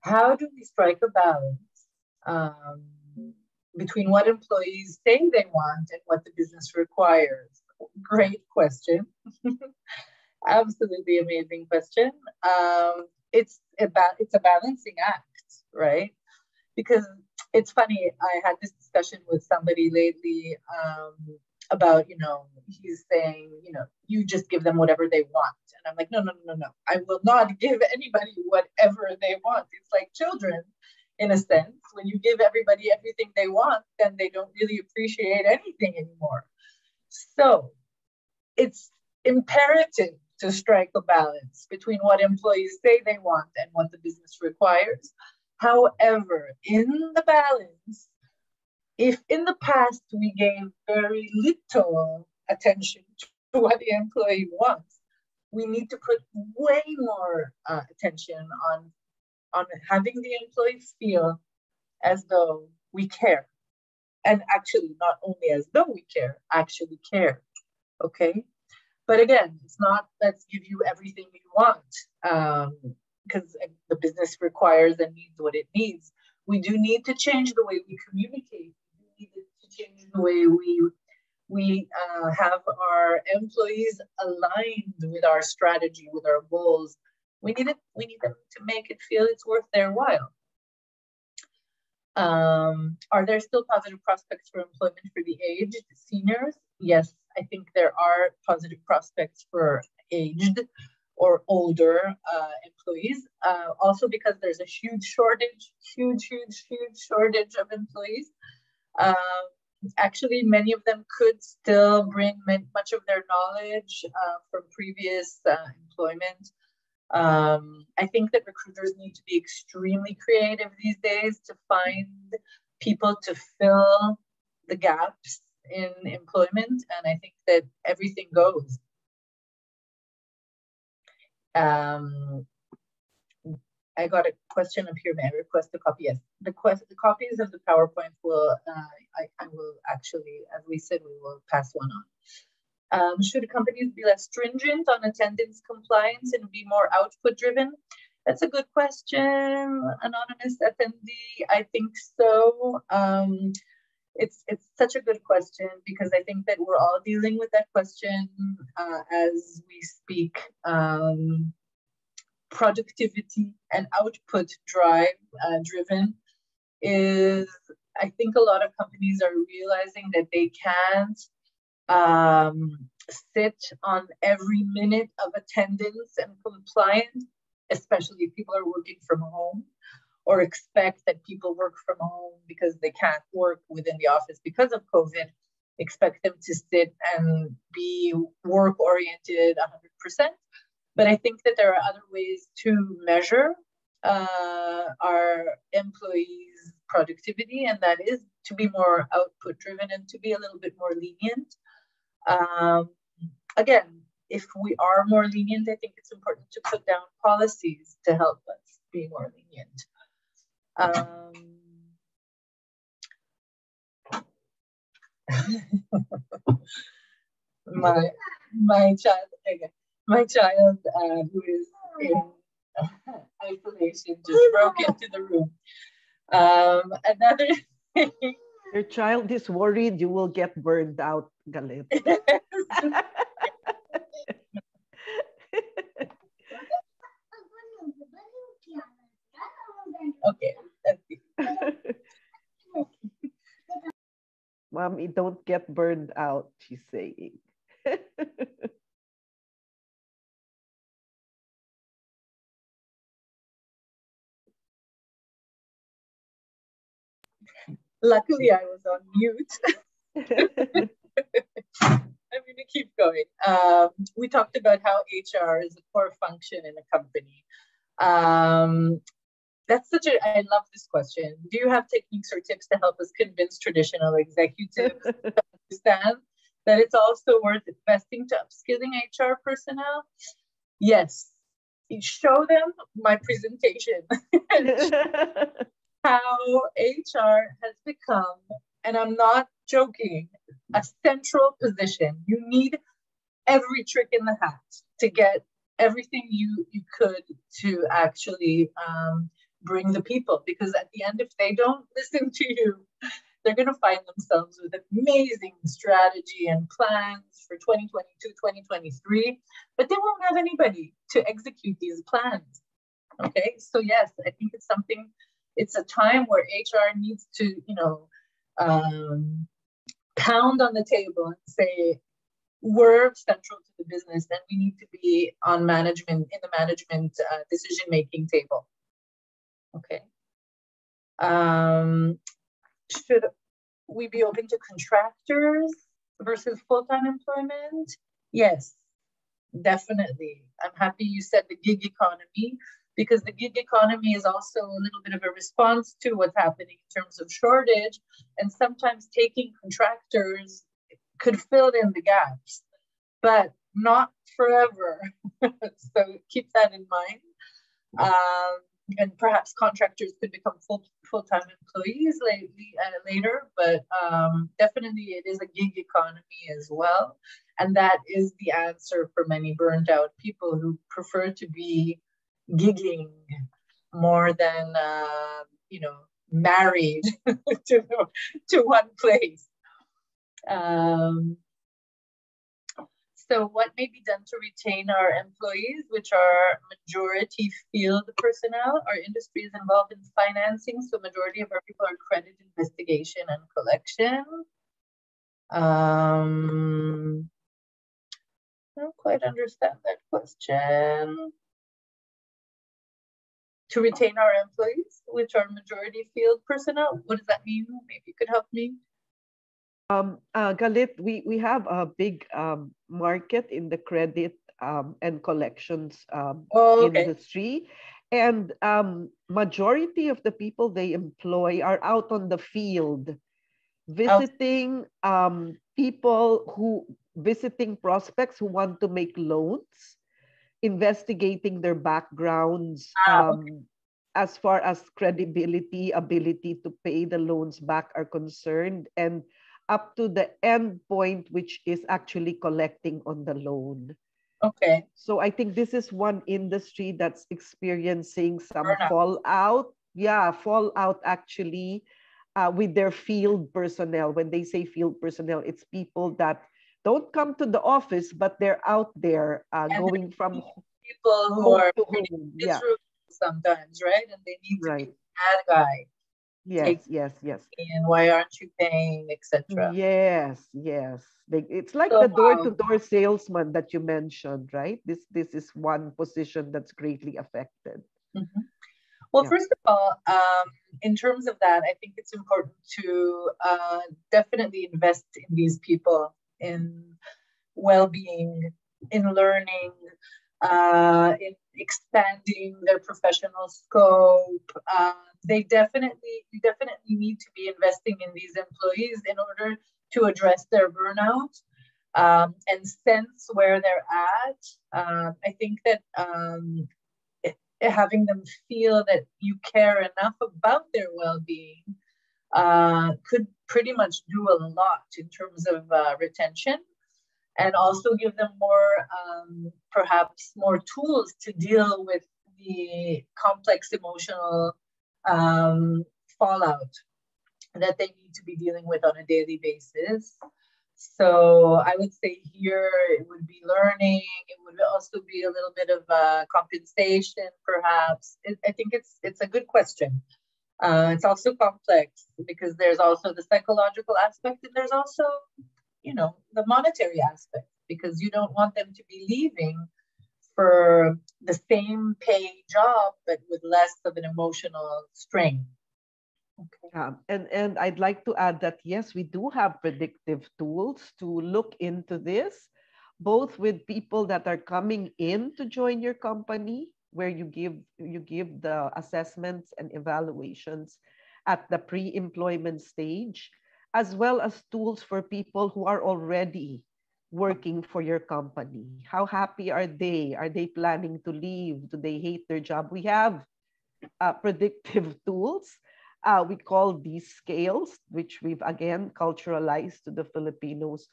How do we strike a balance between what employees say they want and what the business requires? Great question. Absolutely amazing question. It's a balancing act, right? Because it's funny, I had this discussion with somebody lately about, he's saying, you just give them whatever they want. And I'm like, no. I will not give anybody whatever they want. It's like children, in a sense. When you give everybody everything they want, then they don't really appreciate anything anymore. So it's imperative to strike a balance between what employees say they want and what the business requires. However, in the balance, if in the past we gave very little attention to what the employee wants, we need to put way more attention on having the employee feel as though we care. And actually, not only as though we care, actually care, okay? But again, it's not let's give you everything you want, because the business requires and needs what it needs. We do need to change the way we communicate. We need to change the way we have our employees aligned with our strategy, with our goals. We need them to make it feel it's worth their while. Are there still positive prospects for employment for the aged seniors? Yes, I think there are positive prospects for aged or older employees. Also because there's a huge shortage of employees. Actually, many of them could still bring much of their knowledge from previous employment. I think that recruiters need to be extremely creative these days to find people to fill the gaps in employment, and I think that everything goes. I got a question up here. May I request a copy? Yes. The copies of the PowerPoint will, I will actually, as we said, we will pass one on. Should companies be less stringent on attendance compliance and be more output driven? That's a good question, anonymous attendee. I think so. It's such a good question because I think that we're all dealing with that question as we speak. Productivity and output driven is, I think a lot of companies are realizing that they can't sit on every minute of attendance and compliance, especially if people are working from home, or expect that people work from home because they can't work within the office because of COVID, expect them to sit and be work-oriented 100%. But I think that there are other ways to measure our employees' productivity, and that is to be more output-driven and to be a little bit more lenient. Again, if we are more lenient, I think it's important to put down policies to help us be more lenient. My child, who is in isolation, just broke into the room. Another thing. Your child is worried you will get burned out, Galit. Okay. Mommy, don't get burned out, she's saying. Luckily, I was on mute. I'm going to keep going. We talked about how HR is a core function in a company. I love this question. Do you have techniques or tips to help us convince traditional executives to understand that it's also worth investing to upskilling HR personnel. Yes, show them my presentation. How HR has become, and I'm not joking, a central position. You need every trick in the hat to get everything you could to actually bring the people. Because at the end, if they don't listen to you, they're going to find themselves with amazing strategy and plans for 2022, 2023, but they won't have anybody to execute these plans. Okay, so yes, I think it's something, it's a time where HR needs to, you know, pound on the table and say, we're central to the business and we need to be on management, in the management decision-making table. Okay. Should we be open to contractors versus full-time employment? Yes, definitely. I'm happy you said the gig economy, because the gig economy is also a little bit of a response to what's happening in terms of shortage, and sometimes taking contractors could fill in the gaps, but not forever. So keep that in mind. And perhaps contractors could become full-time employees later, but definitely it is a gig economy as well. And that is the answer for many burned out people who prefer to be gigging more than, you know, married to one place. So what may be done to retain our employees, which are majority field personnel? Our industry is involved in financing, so majority of our people are credit investigation and collection. I don't quite understand that question. To retain our employees, which are majority field personnel, what does that mean? Maybe you could help me. Galit, we have a big market in the credit and collections industry, and majority of the people they employ are out on the field, visiting visiting prospects who want to make loans, investigating their backgrounds as far as credibility, ability to pay the loans back are concerned, and up to the end point, which is actually collecting on the loan. Okay. So I think this is one industry that's experiencing some fallout. Yeah, fallout actually with their field personnel. When they say field personnel, it's people that don't come to the office, but they're out there going from people who are home. Yeah. Sometimes, right? And they need to be the bad guy. Yes. And why aren't you paying, etc. Yes. It's like the door-to-door salesman that you mentioned, right? This is one position that's greatly affected. Mm-hmm. Well, first of all, in terms of that, I think it's important to definitely invest in these people, in well-being, in learning, in expanding their professional scope. You definitely need to be investing in these employees in order to address their burnout and sense where they're at. I think that having them feel that you care enough about their well-being could pretty much do a lot in terms of retention, and also give them more, perhaps more tools to deal with the complex emotional fallout that they need to be dealing with on a daily basis. So I would say here it would be learning. It would also be a little bit of compensation, perhaps. I think it's a good question. It's also complex because there's also the psychological aspect, and there's also, you know, the monetary aspect, because you don't want them to be leaving for the same pay job, but with less of an emotional strain. Okay. And I'd like to add that, yes, we do have predictive tools to look into this, both with people that are coming in to join your company, where you give the assessments and evaluations at the pre-employment stage, as well as tools for people who are already working for your company. How happy are they? Are they planning to leave? Do they hate their job? We have predictive tools. We call these scales, which we've again culturalized to the Filipinos,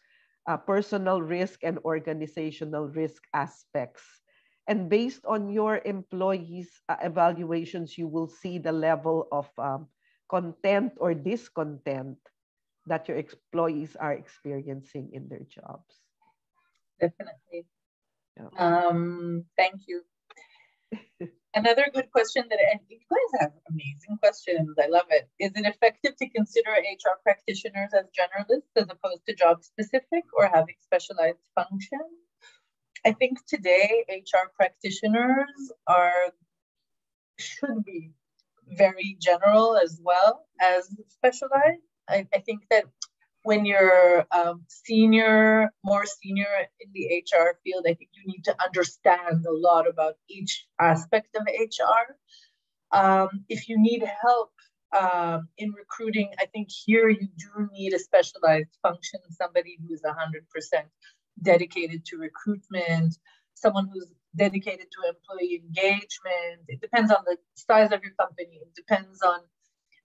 personal risk and organizational risk aspects. And based on your employees' evaluations, you will see the level of content or discontent that your employees are experiencing in their jobs. Definitely. Yeah. Thank you. Another good question that, and you guys have amazing questions, I love it. Is it effective to consider HR practitioners as generalists as opposed to job specific or having specialized functions? I think today HR practitioners should be very general as well as specialized. I think that when you're more senior in the HR field, I think you need to understand a lot about each aspect of HR. If you need help in recruiting, I think here you do need a specialized function, somebody who's 100% dedicated to recruitment, someone who's dedicated to employee engagement. It depends on the size of your company. It depends on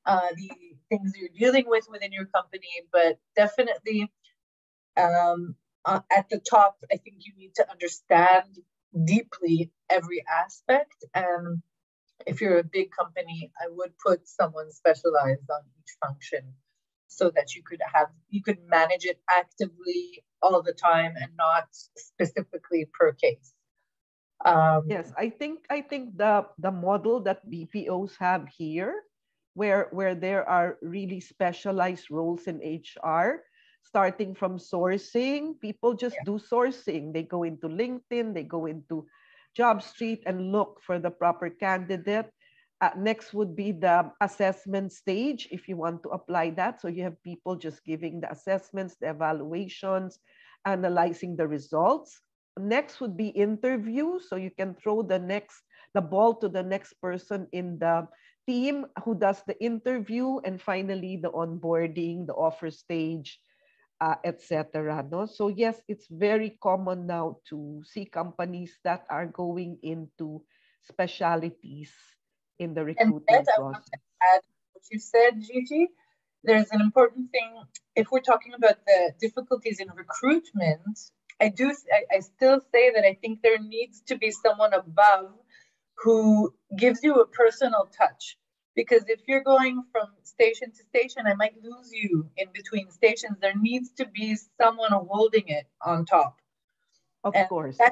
the things you're dealing with within your company, but definitely at the top, I think you need to understand deeply every aspect. And if you're a big company, I would put someone specialized on each function so that you could manage it actively all the time and not specifically per case. Yes, I think the model that BPOs have here, where there are really specialized roles in HR, starting from sourcing. People just do sourcing. They go into LinkedIn, they go into JobStreet and look for the proper candidate. Next would be the assessment stage, if you want to apply that. So you have people just giving the assessments, the evaluations, analyzing the results. Next would be interview. So you can throw the ball to the next person in the team who does the interview, and finally the onboarding, the offer stage, etc. No? So yes, it's very common now to see companies that are going into specialities in the recruitment process. I want to add what you said, Gigi. There's an important thing. If we're talking about the difficulties in recruitment, I still say that I think there needs to be someone above who gives you a personal touch. Because if you're going from station to station, I might lose you in between stations. There needs to be someone holding it on top. Of course. I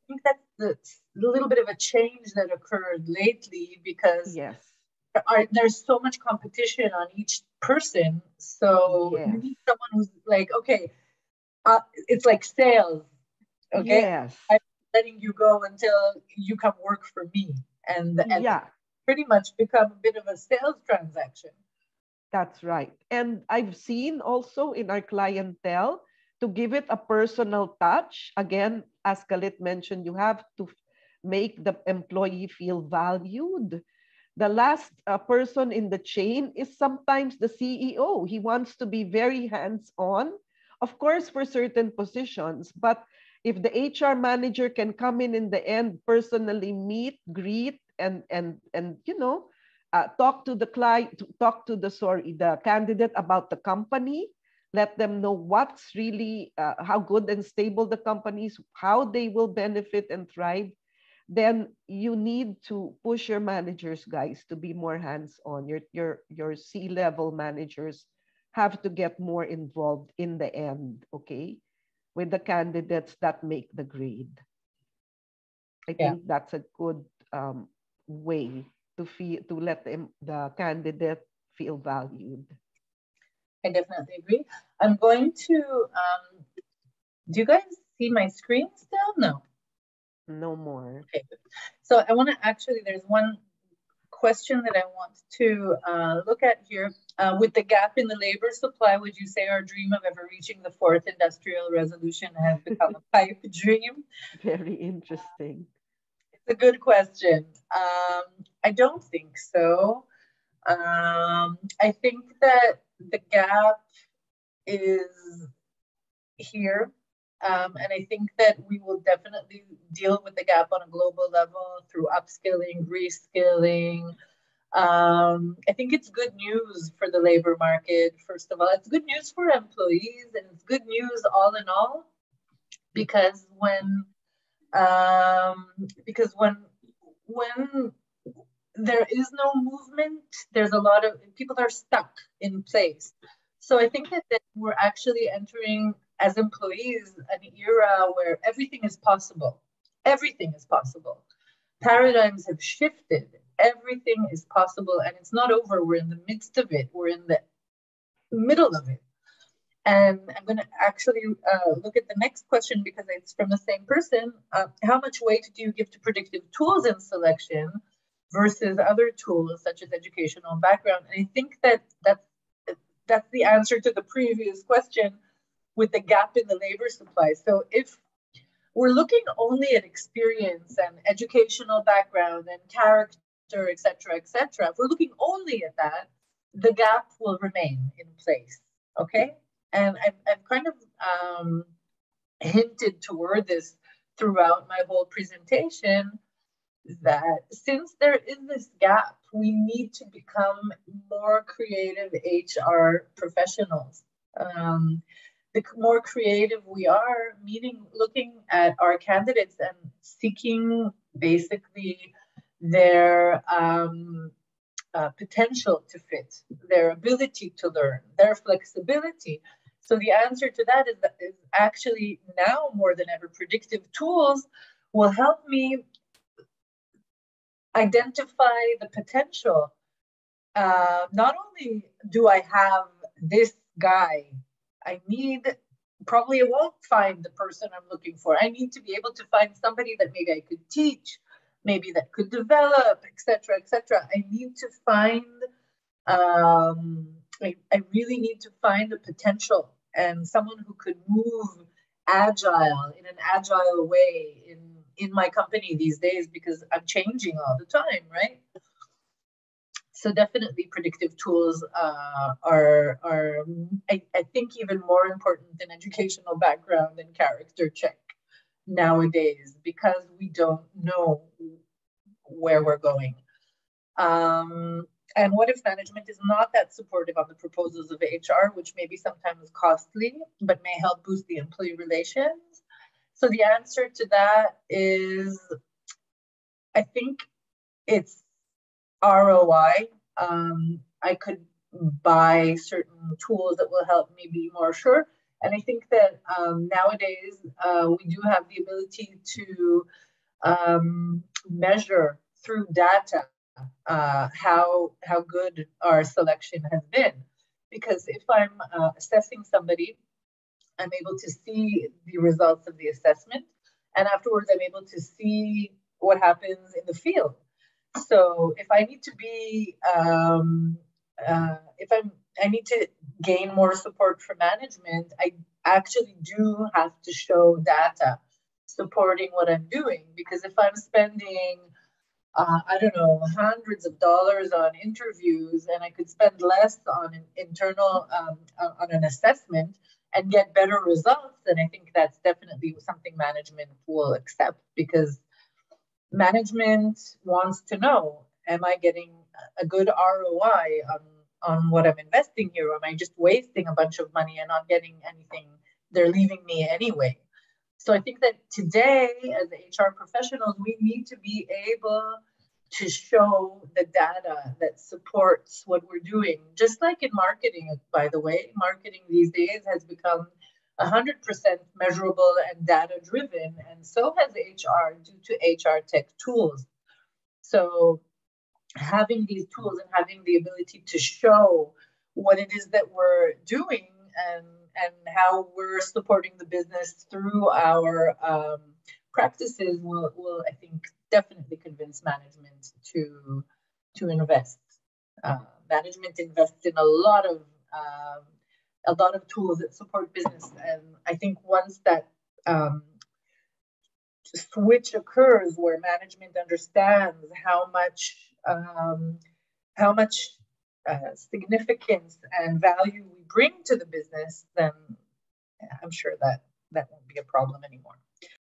think that's the little bit of a change that occurred lately, because there's so much competition on each person. So you need someone who's like, okay, it's like sales. Okay, yes. I'm letting you go until you come work for me, and pretty much become a bit of a sales transaction. That's right. And I've seen also in our clientele, to give it a personal touch, again, as Khalid mentioned, you have to make the employee feel valued. The last person in the chain is sometimes the CEO. He wants to be very hands-on, of course, for certain positions. But if the HR manager can come in the end, personally meet, greet, and talk to the client, the candidate about the company, let them know what's really, how good and stable the company is, how they will benefit and thrive, then you need to push your managers, guys, to be more hands-on. Your C-level managers have to get more involved in the end, okay, with the candidates that make the grade. I think that's a good way to let the candidate feel valued. I definitely agree. I'm going to, do you guys see my screen still? No. No more. Okay. So I want to there's one question that I want to look at here. With the gap in the labor supply, would you say our dream of ever reaching the 4th industrial revolution has become a pipe dream? Very interesting. It's a good question. I don't think so. I think that the gap is here. And I think that we will definitely deal with the gap on a global level through upskilling, reskilling. I think it's good news for the labor market. First of all, it's good news for employees, and it's good news all in all, because when there is no movement, there's a lot of people are stuck in place. So I think that we're actually entering as employees an era where everything is possible. Everything is possible. Paradigms have shifted. Everything is possible, and it's not over. We're in the midst of it. We're in the middle of it. And I'm going to actually look at the next question because it's from the same person. How much weight do you give to predictive tools in selection versus other tools such as educational background? And I think that that's the answer to the previous question with the gap in the labor supply. So if we're looking only at experience and educational background and character, et cetera, if we're looking only at that, the gap will remain in place, okay? And I've kind of hinted toward this throughout my whole presentation, that since there is this gap, we need to become more creative HR professionals. The more creative we are, meaning looking at our candidates and seeking basically their potential to fit, their ability to learn, their flexibility. So the answer to that is actually now more than ever, predictive tools will help me identify the potential. Not only do I have this guy, I won't find the person I'm looking for. I need to be able to find somebody that maybe I could teach, maybe that could develop, etc., etc. I need to find, I really need to find the potential and someone who could move in an agile way in my company these days, because I'm changing all the time, right? So definitely predictive tools are I think, even more important than educational background and character check nowadays, because we don't know where we're going. And what if management is not that supportive of the proposals of HR, which may be sometimes costly, but may help boost the employee relations? So the answer to that is, I think it's ROI. I could buy certain tools that will help me be more sure. And I think that nowadays we do have the ability to measure through data how good our selection has been. Because if I'm assessing somebody, I'm able to see the results of the assessment, and afterwards I'm able to see what happens in the field. So if I need to be, I need to gain more support from management, I actually do have to show data supporting what I'm doing. Because if I'm spending, I don't know, hundreds of dollars on interviews, and I could spend less on an internal, on an assessment and get better results, then I think that's definitely something management will accept, because management wants to know, am I getting a good ROI on what I'm investing here? Or am I just wasting a bunch of money and not getting anything? They're leaving me anyway. So I think that today, as HR professionals, we need to be able to show the data that supports what we're doing. Just like in marketing, by the way, marketing these days has become 100% measurable and data-driven, and so has HR due to HR tech tools. So having these tools and having the ability to show what it is that we're doing and how we're supporting the business through our practices will, I think, definitely convince management to invest. Management invests in a lot of tools that support business, and I think once that switch occurs, where management understands how much significance and value we bring to the business, then I'm sure that that won't be a problem anymore.